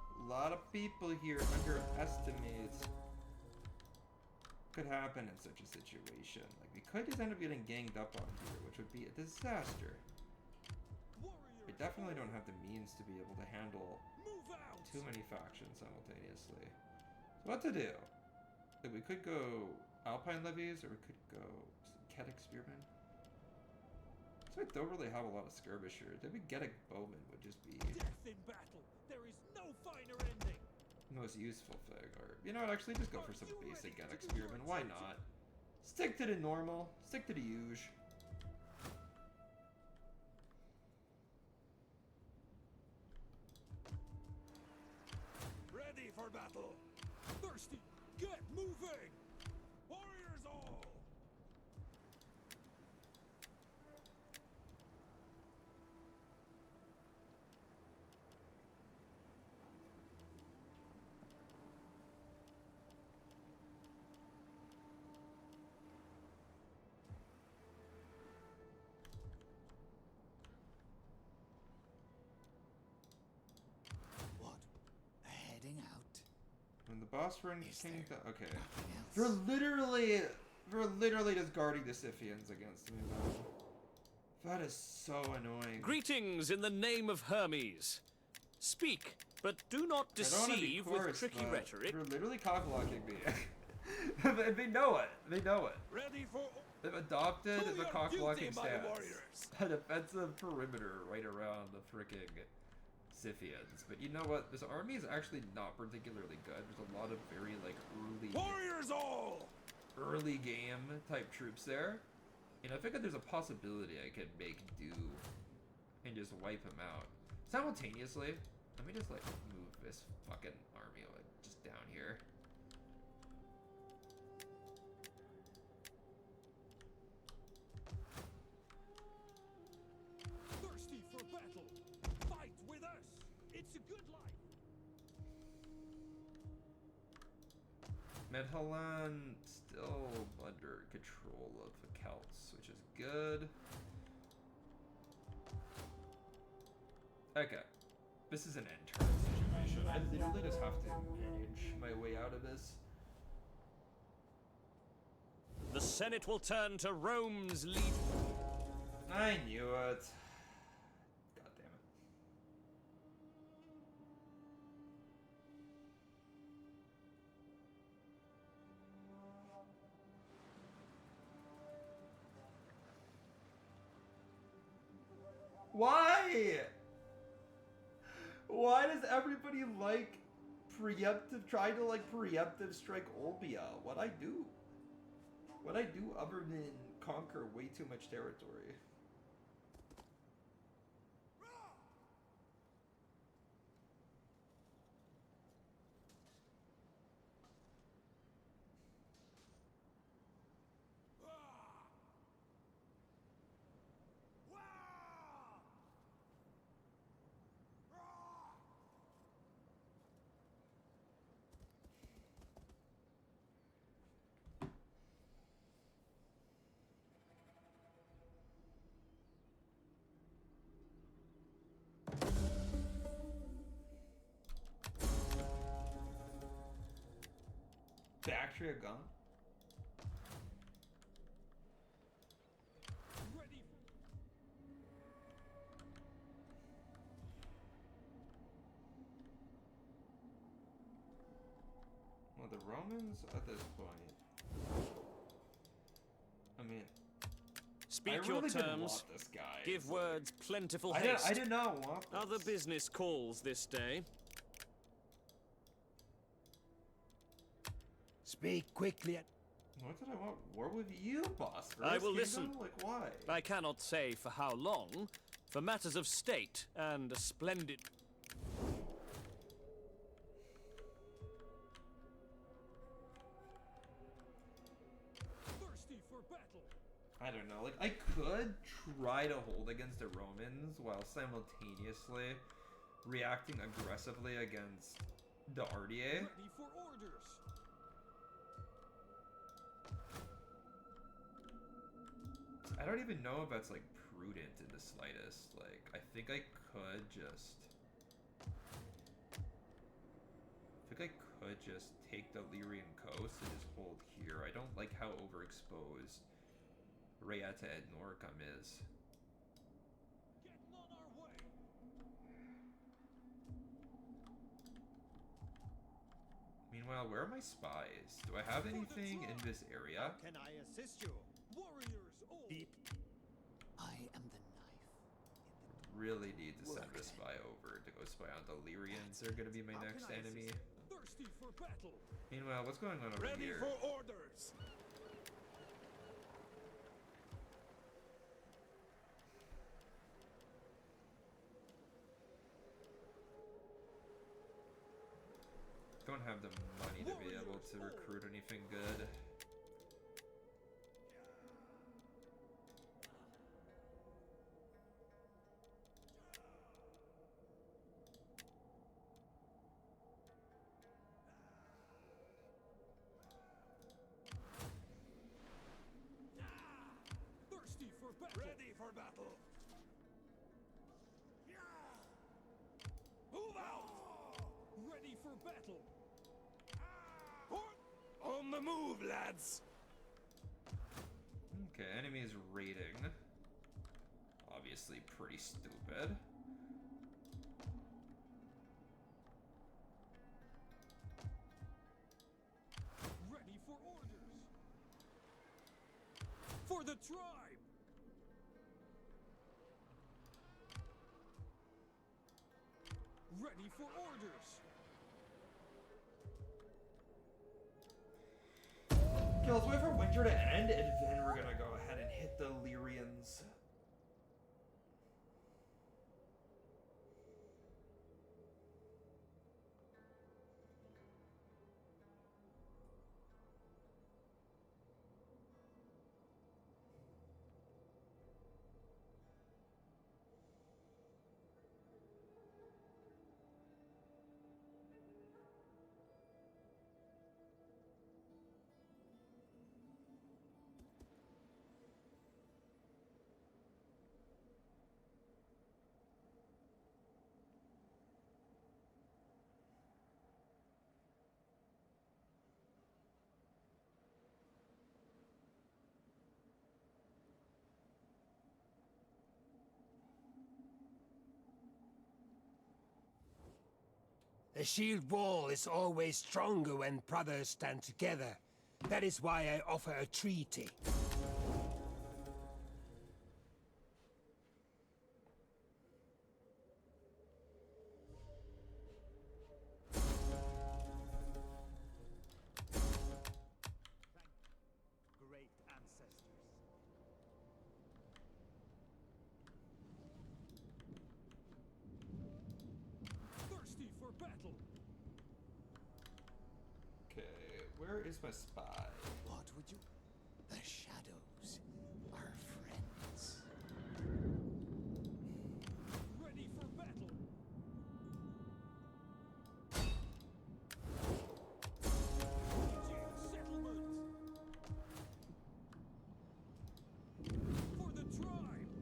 here underestimate what could happen in such a situation. Like, we could just end up getting ganged up on here, which would be a disaster. We warriors. definitely don't have the means to be able to handle Move out. too many factions simultaneously. So what to do? Like, we could go Alpine levies, or we could go Getae Spearmen. So I don't really have a lot of skirmishers. Maybe Getae Bowman would just be Death in battle. There is no finer ending. the most useful thing. Or, you know what, actually just go for some basic Getae Spearmen. Why not? Stick to the normal. Stick to the usual. Ready for battle. Thirsty. Get moving. Warriors all. the boss run came to... Okay. Nothing else. We're literally just guarding the Scythians against me, though. That is so annoying. Greetings in the name of Hermes. Speak, but do not I don't wanna be deceive coarse, with tricky but rhetoric. They're literally cock-blocking me. They know it. They know it. Ready for They've adopted To the your cock-blocking duty, my stance. warriors. A defensive perimeter right around the fricking Scythians. But you know what? This army is actually not particularly good. There's a lot of very, like, warriors all. early game type troops there. And I figured there's a possibility I could make do and just wipe them out. Simultaneously, let me just, like, move this fucking army, like, just down here. Thirsty for battle. Fight with us. It's a good life. Medhallan still under control of the Celts, which is good. Okay. This is an end turn situation. I literally just have to manage my way out of this. The Senate will turn to Rome's lead. I knew it. God damn it. Why? Why does everybody like preemptive, try to like preemptive strike Olbia? What'd I do? What'd I do other than conquer way too much territory? Bactria gun? Ready. Well, the Romans at this point. I mean, Speak I your really didn't terms. want this guy. Give It's like- words plentiful I haste. did not want this. Other business calls this day. Speak quickly. What did I want? War with you, boss? I will Kingdom? listen. Like, why? I cannot say for how long. For matters of state and a splendid... Thirsty for battle. I don't know. Like, I could try to hold against the Romans while simultaneously reacting aggressively against the Ardeaei. Ready for orders. I don't even know if that's, like, prudent in the slightest. Like, I think I could just... take the Lyrian coast and just hold here. I don't like how overexposed Rayeta et Noricum is. Getting on our way. Meanwhile, where are my spies? Do I have anything in this area? Can I assist you? Warriors all. I am the knife. Really need to send a spy over to go spy on the Lyrians. They're gonna be my next enemy. Thirsty for battle. Meanwhile, what's going on over Ready here? for orders. Don't have the money to be able to recruit anything good. Thirsty for battle. Ready for battle. Move out. Ready for battle. On the move, lads! Okay, enemy is raiding. Obviously pretty stupid. Ready for orders. For the tribe. Ready for orders. Okay, let's wait for winter to end, and then we're gonna go ahead and hit the Lyrians. The shield wall is always stronger when brothers stand together. That is why I offer a treaty. Great ancestors. Thirsty for battle. Okay, where is my spy? What would you? The shadows are friends. Ready for battle. Sieging settlement. For the tribe.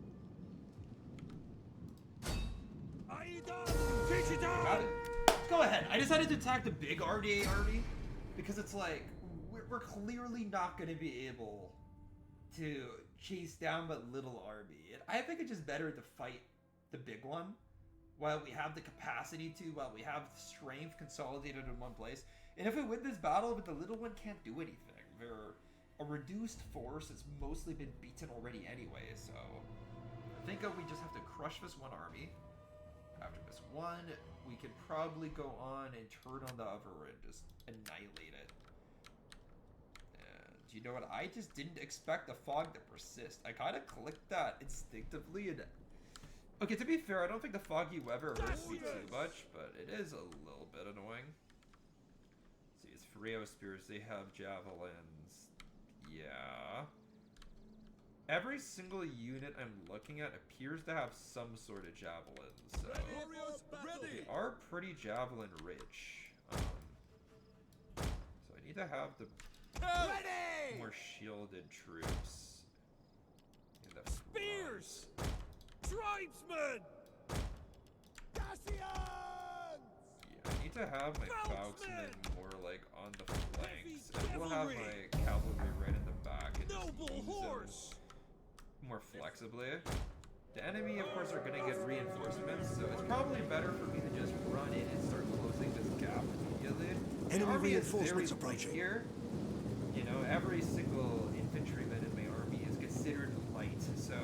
Got it. Go ahead. I decided to attack the big Ardeaei army because it's like we're clearly not going to be able to chase down the little army. And I think it's just better to fight the big one while we have the capacity to, while we have strength consolidated in one place. And if we win this battle, but the little one can't do anything. They're a reduced force that's mostly been beaten already anyway, so I think we just have to crush this one army. After this one, we can probably go on and turn on the other and just annihilate it. And you know what? I just didn't expect the fog to persist. I kind of clicked that instinctively. And okay, to be fair, I don't think the foggy weather hurts me too much, but it is a little bit annoying. See, it's Ferreo spears. They have javelins. Yeah. Every single unit I'm looking at appears to have some sort of javelin, so they are pretty javelin rich. So I need to have the more shielded troops. In the Spears! Tribesmen! Dacians! Yeah, I need to have my Falxmen more like on the flanks, Heavy and we'll have cavalry! my cavalry right in the back and just Noble use them horse! more flexibly. The enemy, of course, are going to get reinforcements, so it's probably better for me to just run in and start closing this gap immediately. The Enemy army is very reinforcements light approaching. here. You know, every single infantryman in my army is considered light, so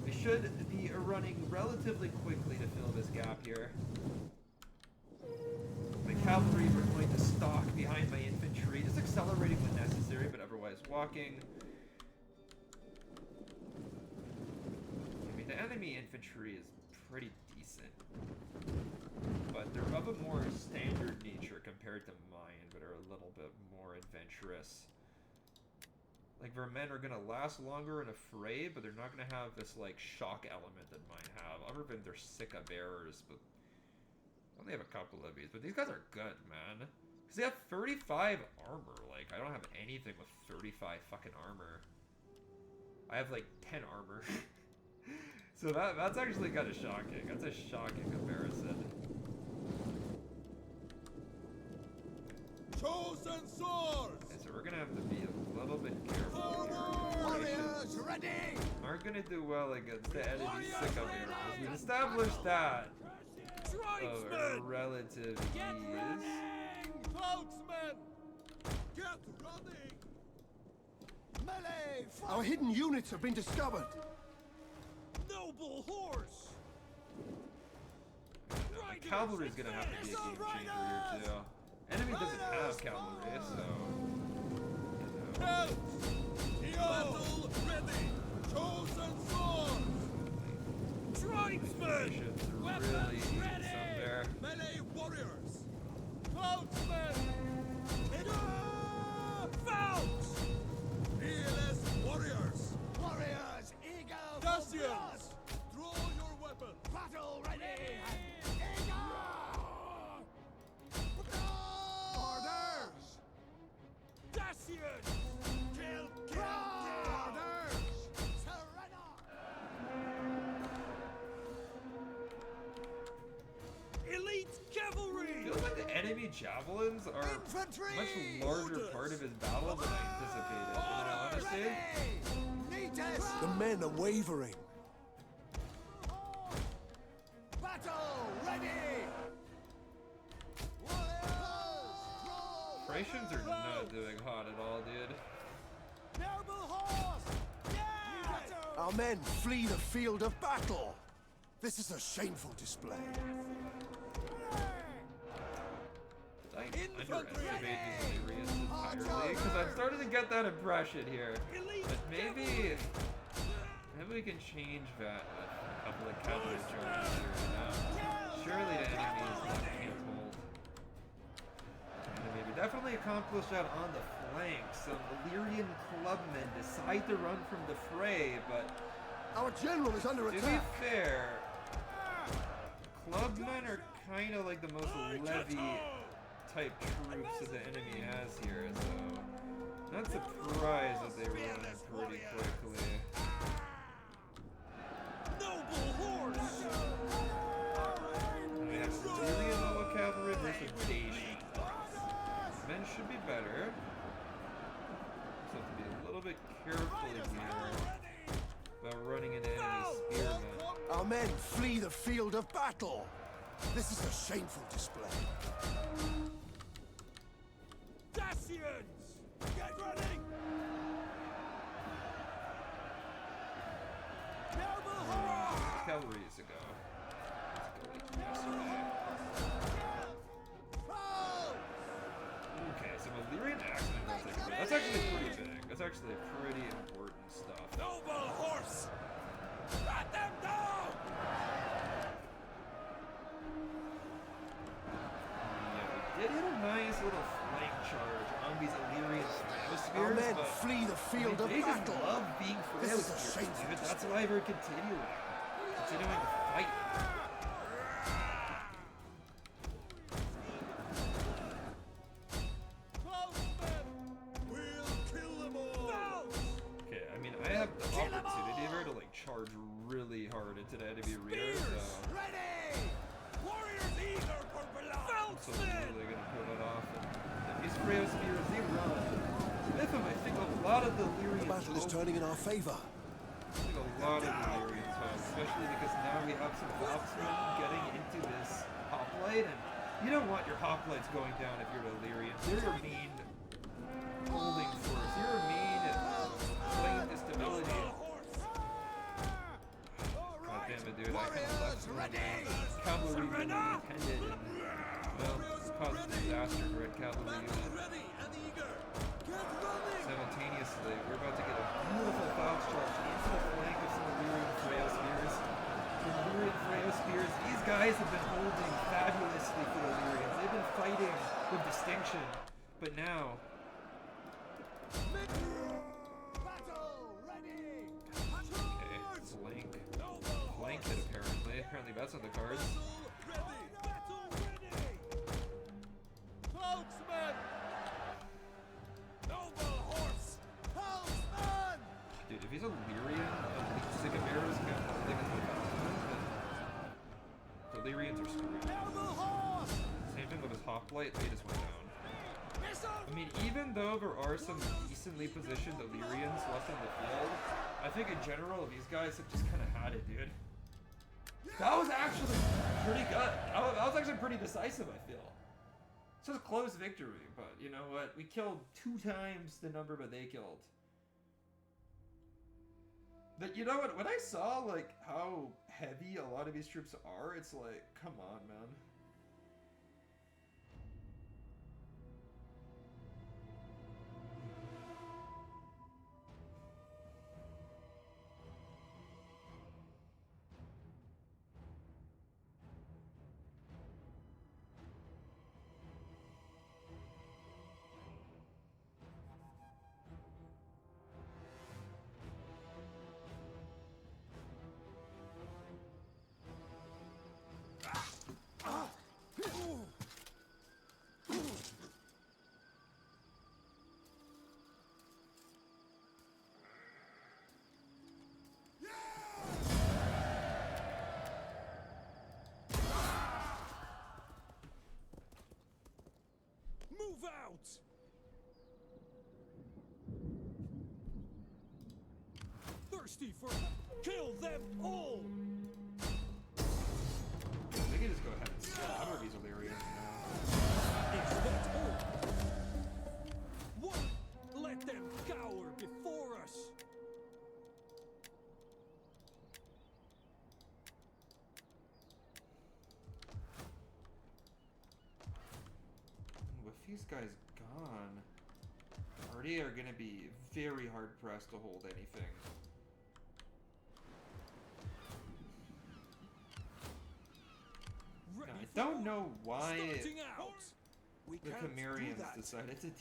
we should be running relatively quickly to fill this gap here. My cavalry are going to stalk behind my infantry, just accelerating when necessary, but otherwise walking. The enemy infantry is pretty decent, but they're of a more standard nature compared to mine, but are a little bit more adventurous. Like, their men are gonna last longer in a fray, but they're not gonna have this, like, shock element that mine have, other than they're sick of errors, but I only have a couple of these, but these guys are good, man. Because they have 35 armor, like, I don't have anything with 35 fucking armor. I have, like, 10 armor. So that's actually kind of shocking. That's a shocking comparison. Chosen swords! Okay, so we're we're gonna have to be a little bit careful here. Warriors, ready! Aren't gonna do well against the enemy sycamores. We've established that of relative ease. Falxes! Get running! Melee! Our hidden units have been discovered. Noble horse! Cavalry's gonna have to be a game changer here too. Enemy doesn't have cavalry, so you know. Help! Battle ready! Chosen swords! Tribesmen! Weapons really eating some there. Melee warriors! Falxes! Falx! Fearless warriors! Warriors, eager for Dacians! blood! Draw your weapon! Battle ready! And eager! Orders! Dacians! Kill! Orders! Surrender! Elite cavalry! I feel like the enemy javelins are a Infantry! much larger part of his battle than I anticipated. In all honesty, The men are wavering. Battle ready! Thracians are not doing hot at all, dude. Noble horse! Our men flee the field of battle. This is a shameful display. I underestimate his Illyrians entirely, because I'm starting to get that impression here. But maybe we can change that with a couple of cavalry charges here, you know? Surely the enemy is not can't hold. Maybe definitely accomplish that on the flank. Some Illyrian clubmen decide to run from the fray, but Our general is under to be attack. fair, clubmen are kind of like the most levy type troops that the enemy has here, so not surprised that they run pretty quickly. Noble horse! And we have Illyrian level cavalry versus Dacians. Men should be better. So have to be a little bit careful here about running into enemy spearmen. Our men flee the field of battle. This is a shameful display. Dacians! Get ready! Noble horse! Cavalry is a go. Let's go yesterday. Okay, some Illyrian accident will take place. That's actually pretty big. That's actually pretty important stuff. Noble horse! Let them down! Yeah, we did hit a nice little flank charge on these Illyrian Our spears, men but flee the field of they just battle. love being This is a spears, shameful dude. That's display. why we're continuing to fight. We'll kill them all! Okay, I mean, I have the opportunity here to like charge really hard into the enemy rear, so Ready! Warriors eager for blood! so I'm really gonna pull it off. And these Freya spears, they run. With them, I think a lot of the Illyrians. The battle is turning in our favor. I think a lot of the Illyrians hope, especially because now we have some Falxmen getting into this hoplite, and you don't want your hoplites going down if you're an Illyrian. They're your main holding force. You're your main plane instability. God damn it, dude! I kind of left some cavalry independent, and well, caused disaster for a cavalry unit. Ready and eager! Get running! Simultaneously, we're about to get a beautiful Falx charge into the flank of some Illyrian Freya spears. The Illyrian Freya spears, these guys have been holding fabulously for the Illyrians. They've been fighting with distinction. But now, Battle ready! okay, flank. Flank it apparently. Apparently that's on the cards. Ready! Battle ready! Falxmen! Noble horse! Falxmen! Dude, if he's Illyrian, Sycamores can't hold him in the battle. The Illyrians are screwed. Noble horse! Same thing with his hoplite, they just went down. I mean, even though there are some decently positioned Illyrians left on the field, I think in general these guys have just kind of had it, dude. That was actually pretty good. That was actually pretty decisive, I feel. It's just a close victory, but you know what? We killed 2 times the number that they killed. But you know what? When I saw, like, how heavy a lot of these troops are, it's like, come on, man. Move out! Thirsty for... Kill them all! We can just go ahead and slaughter these Illyrians now. Is that all? What? Let them cower before us! With these guys gone, Ardeaei are gonna be very hard pressed to hold anything. Now, I don't know why the Cimmerians decided to do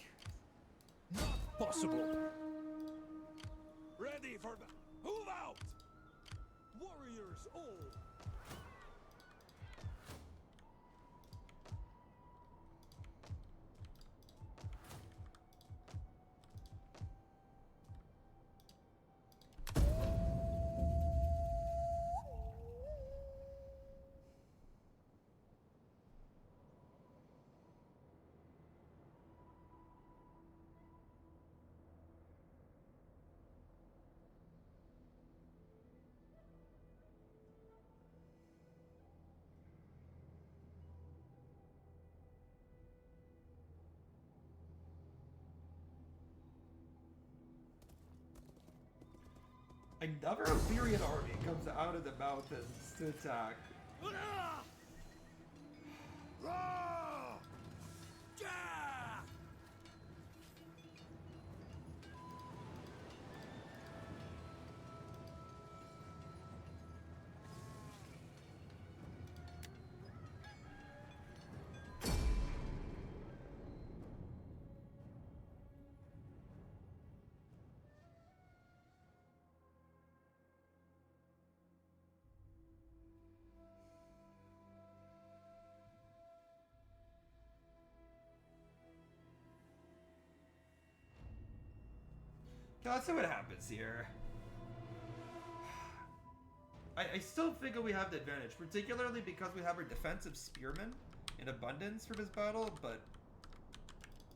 this. Not possible. Ready for the... Move out! Warriors all! Another Illyrian army comes out of the mountains to attack. Okay, let's see what happens here. I still think we have the advantage, particularly because we have our defensive spearmen in abundance for this battle, but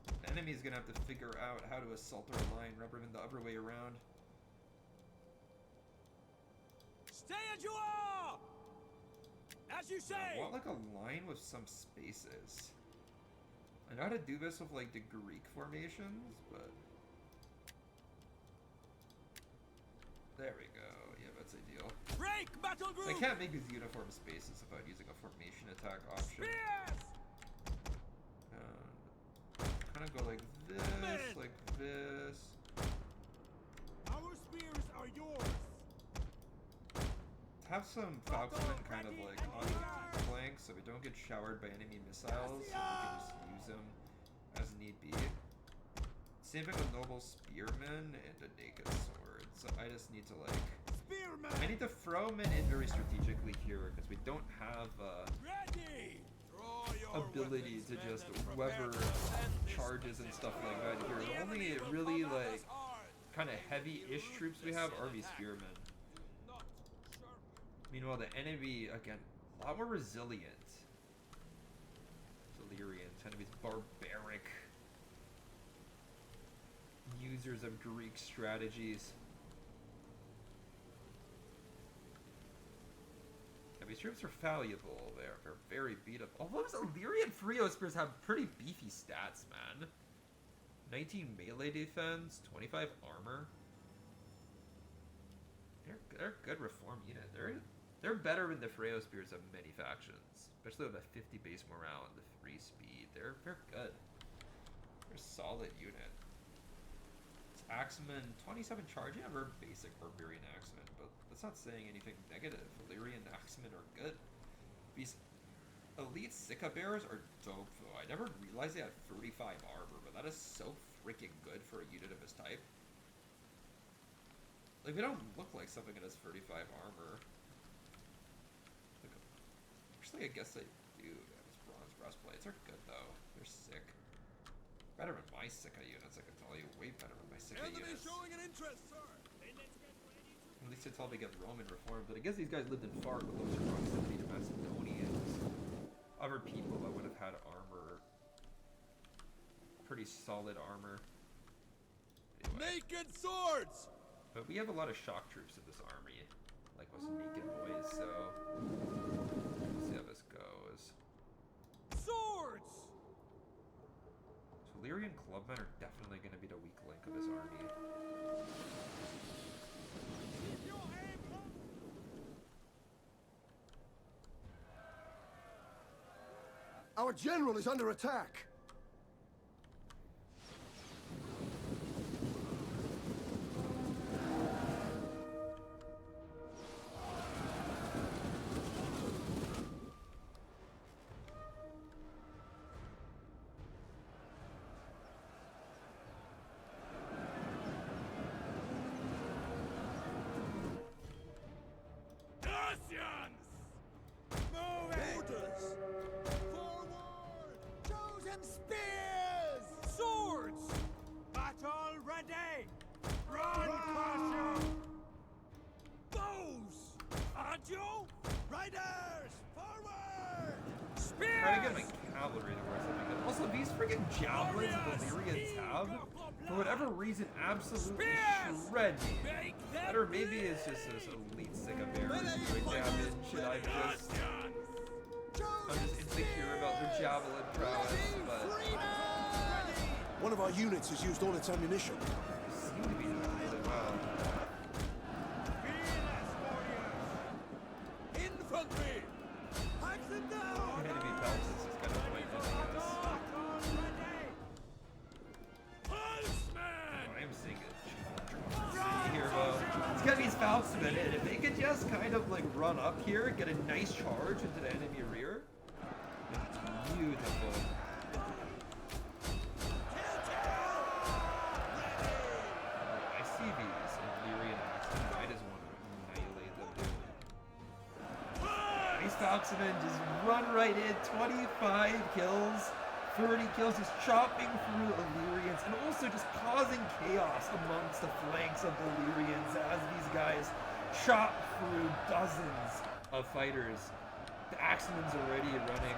the enemy's gonna have to figure out how to assault our line rather than the other way around. Stay as you are! As you say! I want like a line with some spaces. I know how to do this with like the Greek formations, but... There we go. Yeah, that's ideal. Break battle group! I can't make these uniform spaces without using a formation attack option. Kind of go like this, like this. Our spears are yours. Have some Falxmen kind of like on the flank so we don't get showered by enemy missiles. So we can just use them as need be. Same thing with noble spearmen and a naked sword. So I just need to like... I need to throw men in very strategically here because we don't have ability to just weather charges and stuff like that here. The only really like kind of heavy-ish troops we have are these spearmen. Meanwhile, the enemy, again, a lot more resilient. Illyrians, kind of these barbaric users of Greek strategies. Yeah, these troops are valuable. They're very beatable. All those Illyrian Frio Spears have pretty beefy stats, man. 19 melee defense, 25 armor. They're a good reform unit. They're better than the Freo Spears of many factions, especially with a 50 base morale and the 3 speed. They're good. They're a solid unit. It's Axeman 27 charge. Yeah, we're basic Barbarian Axeman, but that's not saying anything negative. Illyrian Axemen are good. These elite Scythia bearers are dope though. I never realized they had 35 armor, but that is so freaking good for a unit of this type. Like, they don't look like something that has 35 armor. Like, actually, I guess they do. They have these bronze breastplates. They're good, though. They're sick. Better than my Scythia units, I can tell you. Way better than my Scythia units. Showing an interest, sir. At least until they get Roman reformed. But I guess these guys lived in far closer proximity to Macedonians. Other people that would have had armor. Pretty solid armor. Anyway. Naked swords! But we have a lot of shock troops in this army, like with some naked boys, so we'll see how this goes. Swords! So Illyrian clubmen are definitely going to be the weak link of this army. Keep your aim up! Our general is under attack. Dacians! Move orders! Forward! Chosen spears! Swords! Battle ready! Run, Pasha! Bows! Agio! Riders! Forward! Spears! Try to get my cavalry to work something good. Also, these freaking javelins the Illyrians have, for whatever reason, absolutely shred me. Make them Or maybe it's just this elite Scythia bearer doing damage, and I'm just insecure about their javelin prowess, but One of our units has used all its ammunition. they seem to be doing really well. Infantry! Hack them down! Enemy Falxes is kind of pointless, I guess. Huntsman! I'm seeing a here, it's got these Falxmen, and if they could just kind of like run up here, get a nice charge into the enemy rear, it's beautiful. I see these Illyrian axes. I just want to annihilate them, dude. These Falxmen just run right in, 25 kills. 30 kills, just chopping through Illyrians, and also just causing chaos amongst the flanks of the Illyrians as these guys chop through dozens of fighters. The Axeman's already running.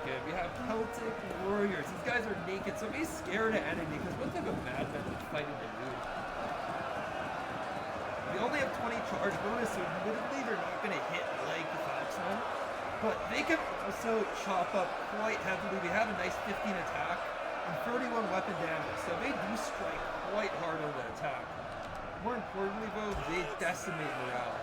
Okay, we have Celtic warriors. These guys are naked, so be scared of enemy, because what type of madman would fight in the nude? We only have 20 charge bonus, so admittedly they're not going to hit like the Falxmen. But they can also chop up quite heavily. We have a nice 15 attack and 31 weapon damage, so they do strike quite hard on the attack. More importantly though, they decimate morale.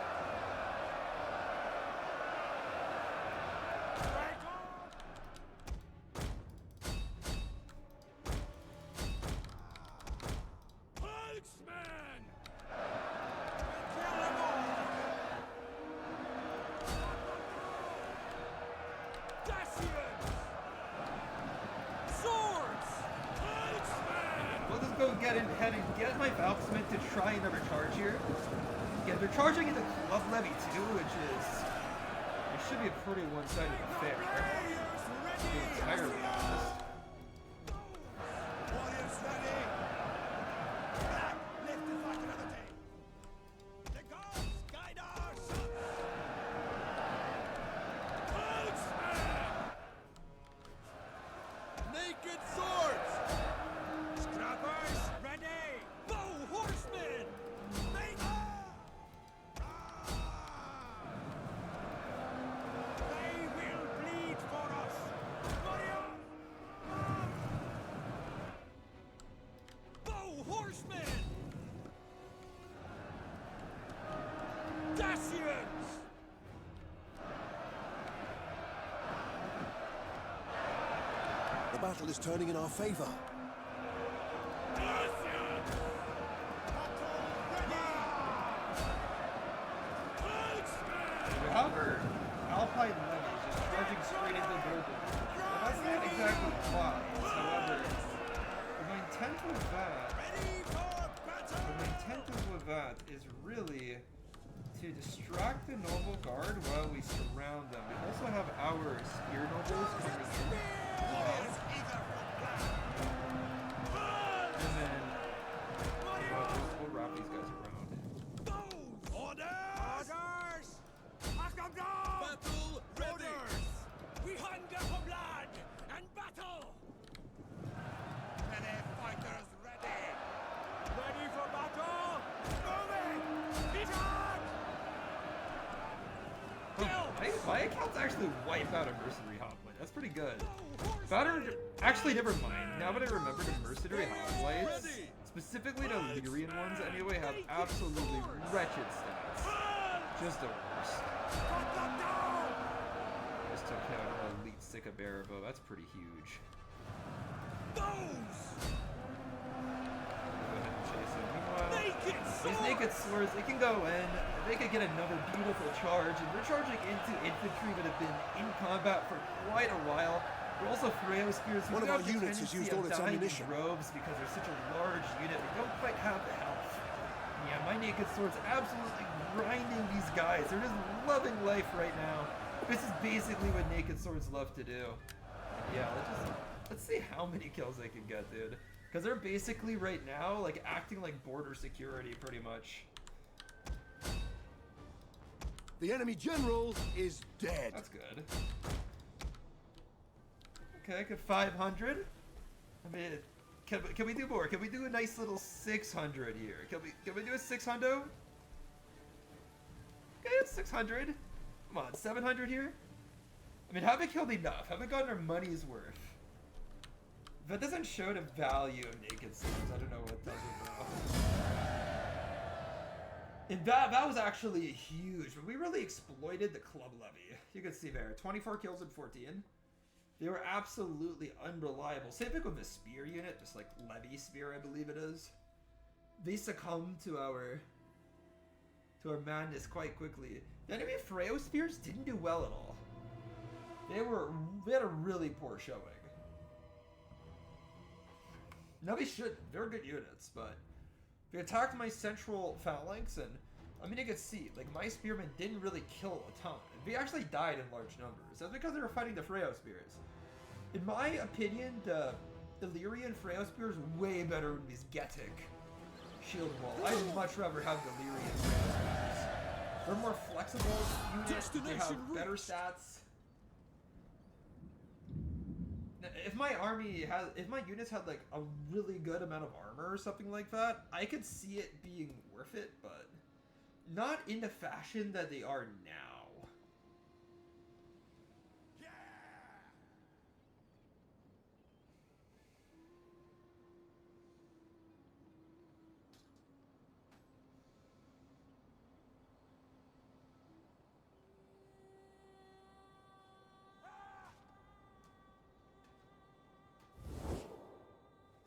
Get my Falxmen to try another charge here. Yeah, they're charging into club levy too, which is it should be a pretty one-sided affair. To be entirely honest. Warriors ready! Lift the fight another day! The gods guide our sons! Huntsman! Naked swords! Scrap battle is turning in our favor. However, Alpine levies just charging straight into Durban. And that's not exactly wise. However, my intent with that is really to distract the noble guard while we surround them. We also have our spear nobles coming in. And then we'll wrap these guys around. Orders! Battle ready! We hunger for blood and battle! Many fighters ready! Ready for battle! Moving! Attack! My accounts actually wipe out a mercenary hoplite. That's pretty good. Actually, never mind. Now that I remember, the mercenary hoplites, specifically the Illyrian ones anyway, have absolutely wretched stats. Just the worst. Just took out an elite Sycabaribo. That's pretty huge. Go ahead and chase him. Meanwhile, these naked swords, they can go in, they could get another beautiful charge, and they're charging into infantry that have been in combat for quite a while. They're also Freo spears. One of our units has used all its ammunition. Robes because they're such a large unit. They don't quite have the health. Yeah, my naked swords absolutely grinding these guys. They're just loving life right now. This is basically what naked swords love to do. Yeah, let's see how many kills they can get, dude. Because they're basically right now like acting like border security, pretty much. The enemy general is dead. That's good. Okay, good 500. I mean, can we do more? Can we do a nice little 600 here? Can we do a 600? Okay, it's 600. Come on, 700 here. I mean, haven't killed enough. Haven't gotten our money's worth. If that doesn't show the value of naked swords, I don't know what does it though. And that was actually huge. But we really exploited the club levy. You can see there, 24 kills and 14. They were absolutely unreliable. Same thing with the spear unit, just like levy spear, I believe it is. They succumbed to our madness quite quickly. The enemy Freo spears didn't do well at all. They had a really poor showing. No, they shouldn't. They're good units, but they attacked my central phalanx, and I mean, you can see, like, my spearmen didn't really kill a ton. They actually died in large numbers. That's because they were fighting the Freo spears. In my opinion, the Illyrian Freo spears are way better than these Getae shield wall. I'd much rather have the Illyrian Freo spears. They're more flexible units, they have better stats. If my units had like a really good amount of armor or something like that, I could see it being worth it, but not in the fashion that they are now.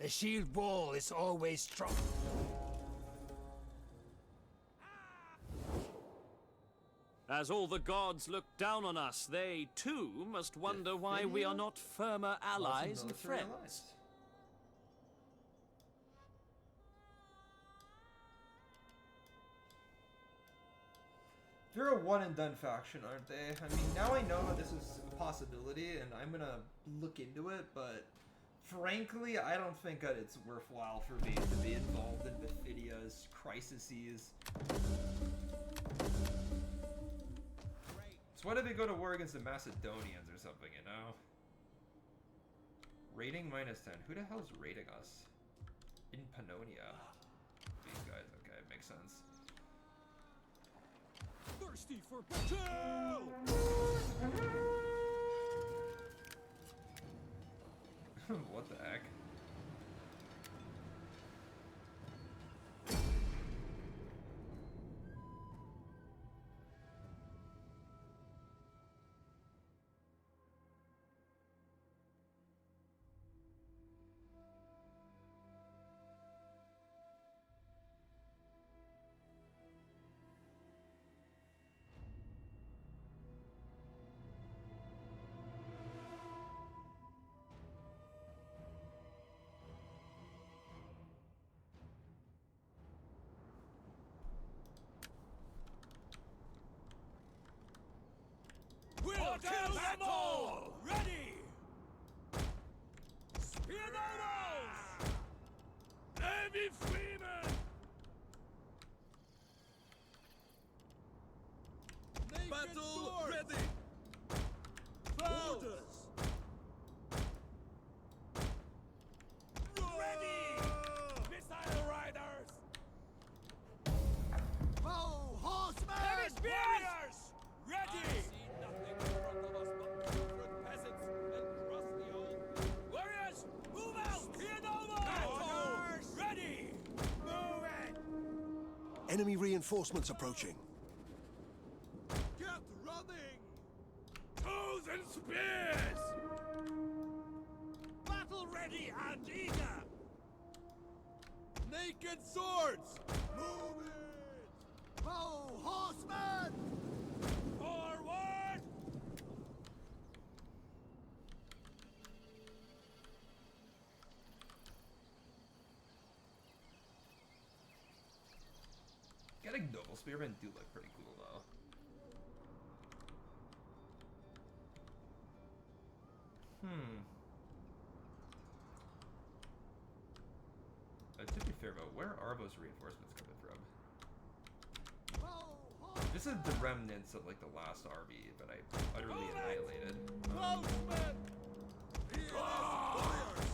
The shield wall is always strong. As all the gods look down on us, they too must wonder why we are not firmer allies and friends. They're a one-and-done faction, aren't they? I mean, now I know this is a possibility, and I'm gonna look into it, but frankly, I don't think that it's worthwhile for me to be involved in Bithynia's crises. So what if we go to war against the Macedonians or something, you know? Rating -10. Who the hell's rating us? In Pannonia. These guys, okay, makes sense. Thirsty for battle! What the heck? Kill them all! Ready! Spear nobles! Heavy freemen! Battle ready! Orders! Ready! Missile riders! Oh, horsemen! Heavy spears! Ready! I see nothing in front of us but putrid peasants and rusty old... Warriors, move out! Spear nobles! Orders! Ready! Move it! Enemy reinforcements approaching. Get running! Chosen spears! Battle ready and eager! Naked swords! Move it! Oh, horsemen! Forward! Getting noble spearmen do look pretty cool though. To be fair, but where are those reinforcements coming from? This is the remnants of like the last army that I utterly annihilated. Closemen! Warriors!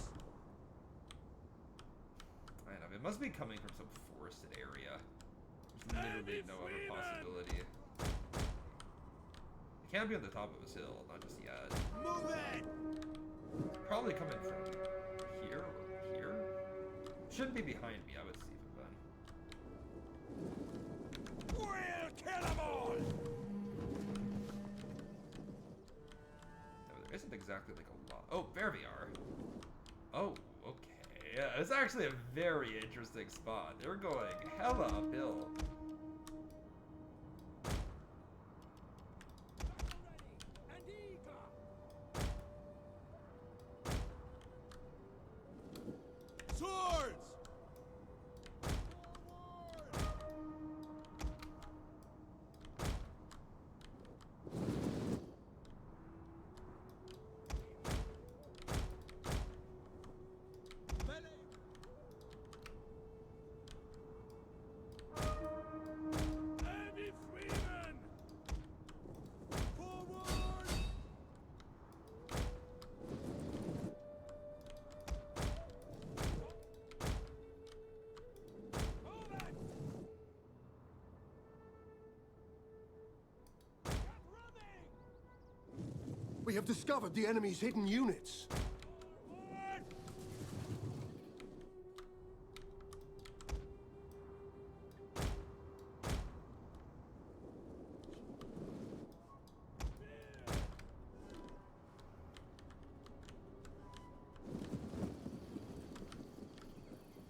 I don't know, it must be coming from some forested area. There's literally no other possibility. It can't be on the top of this hill, not just yet. Move it! Probably coming from here or here. Shouldn't be behind me, I would see them then. We'll kill them all! No, there isn't exactly like a lot. Oh, there they are. Oh, okay. Yeah, it's actually a very interesting spot. They're going hella uphill. And eager! Swords! Heavy freemen! Forward! Move it! Get running! We have discovered the enemy's hidden units. Forward!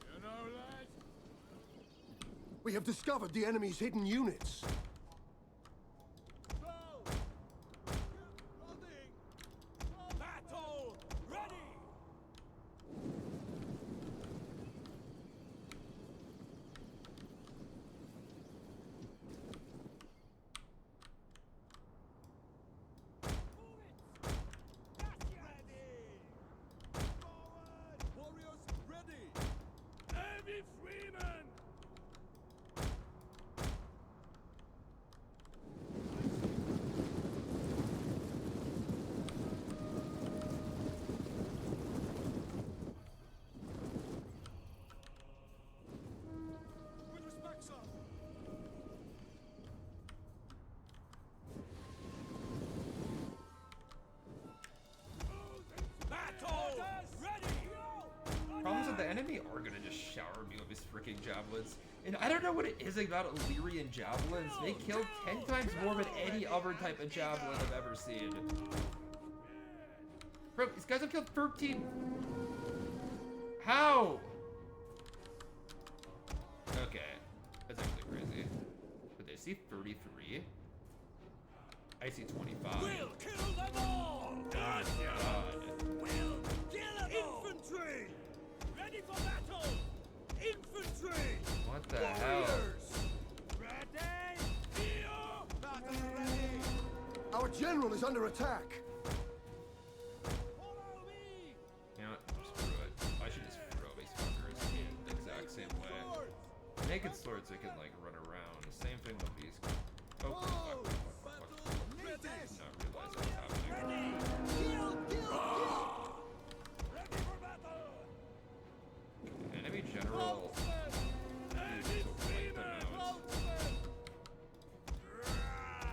You know, lad, We have discovered the enemy's hidden units. go! Running! Battle ready! Warriors ready! Heavy freemen! With respect, sir! Battle ready! Problems with the enemy are gonna just shower me with his freaking javelins. And I don't know what it is about Illyrian javelins. They kill 10 times more than any other type of javelin I've ever seen. Bro, these guys have killed 13. How? Okay. That's actually crazy. But they see 33. I see 25. We'll kill them all! God. We'll kill them all! Infantry! Ready for battle! Infantry! What the hell? Ready? Battle ready! Our Our general is under attack. Follow me! You know what? Screw it. I should just throw these fuckers in the exact same way. Naked swords, they can like run around. Same thing with these. Oh, fuck, fuck, fuck, fuck. Did not realize that was happening. Ready for battle! Enemy general.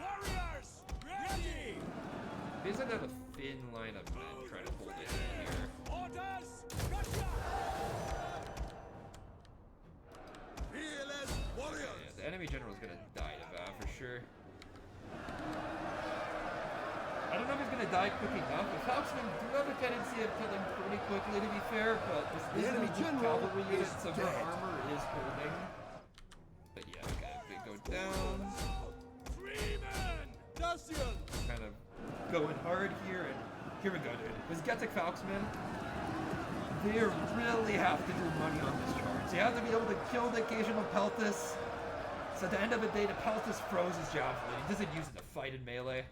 Warriors, ready! These are a thin line of men trying to hold it in here. Orders, gotcha! Fearless warriors. Yeah, the enemy general is gonna die to that for sure. I don't know if he's gonna die quick enough. The Falxmen do have a tendency of killing pretty quickly, to be fair, but this enemy is a general cavalry unit, is so her dead. armor is holding. But yeah, okay, they go down. Freemen! Dacians! Kind of going hard here, and here we go, dude. This Getae Campaign, they really have to do money on this charge. They have to be able to kill the occasional Peltis. So at the end of the day, the Peltis froze his javelin. He doesn't use it to fight in melee.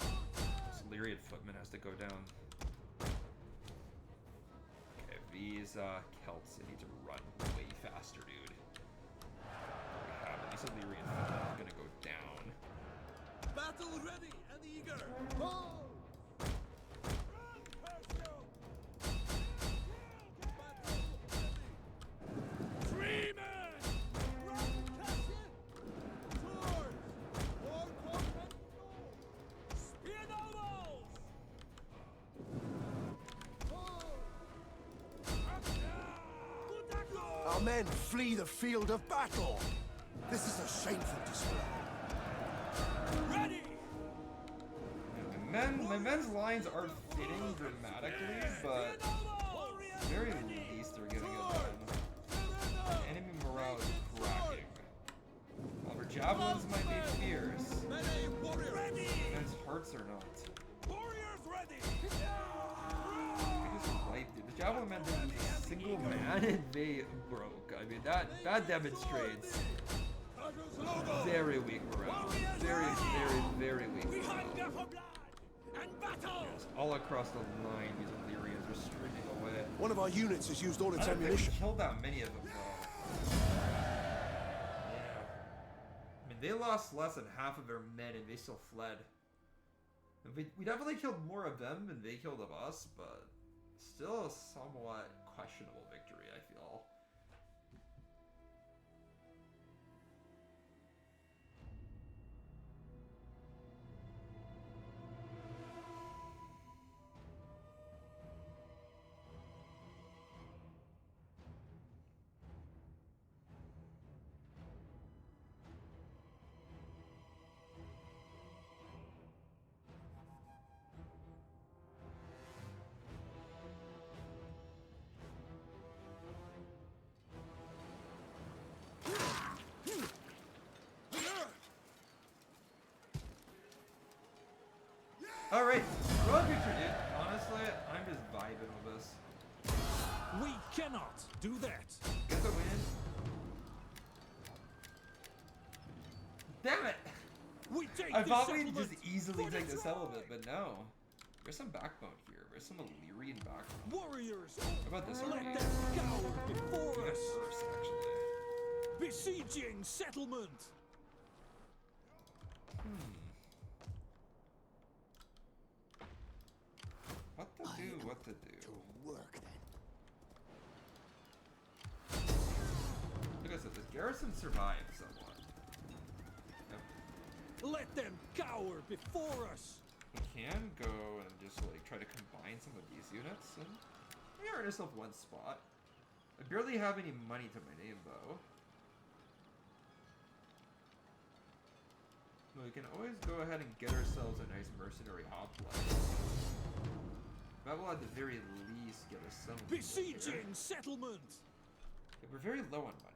This Illyrian footman has to go down. Okay, these Celts need to run way faster, dude. There we have it. These Illyrian footmen are gonna go down. Battle ready and eager! Freemen! Spear nobles! Our men flee the field of battle. This is a shameful display. Ready! My men's lines are fitting dramatically, but at the very least they're getting it done. Enemy morale is cracking. While their javelins might be fierce, men's hearts are not. Warriors ready! They just wiped it. The javelin men didn't use a single man and they broke. I mean, that demonstrates very weak morale. Very, very, very weak We morale. hunger for blood and battle! All across the line, these Illyrians are streaming away. One of our units has used all I its don't think we ammunition. killed that many of them, though. Yeah. I mean, they lost less than half of their men, and they still fled. And we definitely killed more of them than they killed of us, but still a somewhat questionable victory, I feel. Alright, road victory, dude. Honestly, I'm just vibing with this. We cannot do that! Get the win. Damn it! We take I the thought we'd settlement just easily for take the Detroit! settlement, but no. There's some backbone here. There's some Illyrian backbone. Warriors! How about this Let army? them cower before Yeah, us! first, actually. Besieging settlement! What to do, what to do. Work then. Like I said, this garrison survived somewhat. Yep. Let them cower before us! We can go and just like try to combine some of these units and we earn ourselves one spot. I barely have any money to my name though. We can always go ahead and get ourselves a nice mercenary hoplite. That will at the very least get us some. Besieging settlement! Yeah, we're very low on money.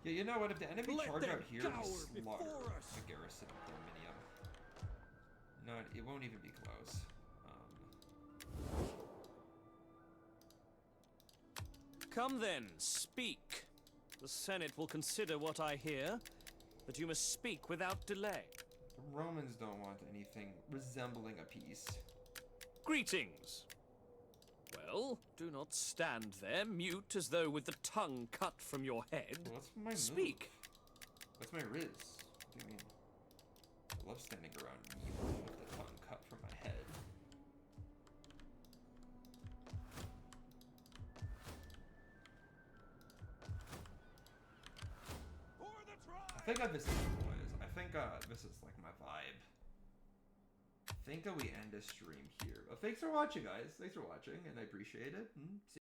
Yeah, you know what? If the enemy Let charge them out here, cower we slaughter before us. the garrison of Dominium. No, it won't even be close. Come then, speak. The Senate will consider what I hear. but you must speak without delay. The Romans don't want anything resembling a peace. Greetings. Well, do not stand there, mute as though with the tongue cut from your head. Well, what's my Speak. Move? What's my riz? What do you mean? I love standing around mute with the tongue cut from my head. I think this is boys. I think this is like my vibe. I think we end a stream here. But thanks for watching, guys. Thanks for watching, and I appreciate it.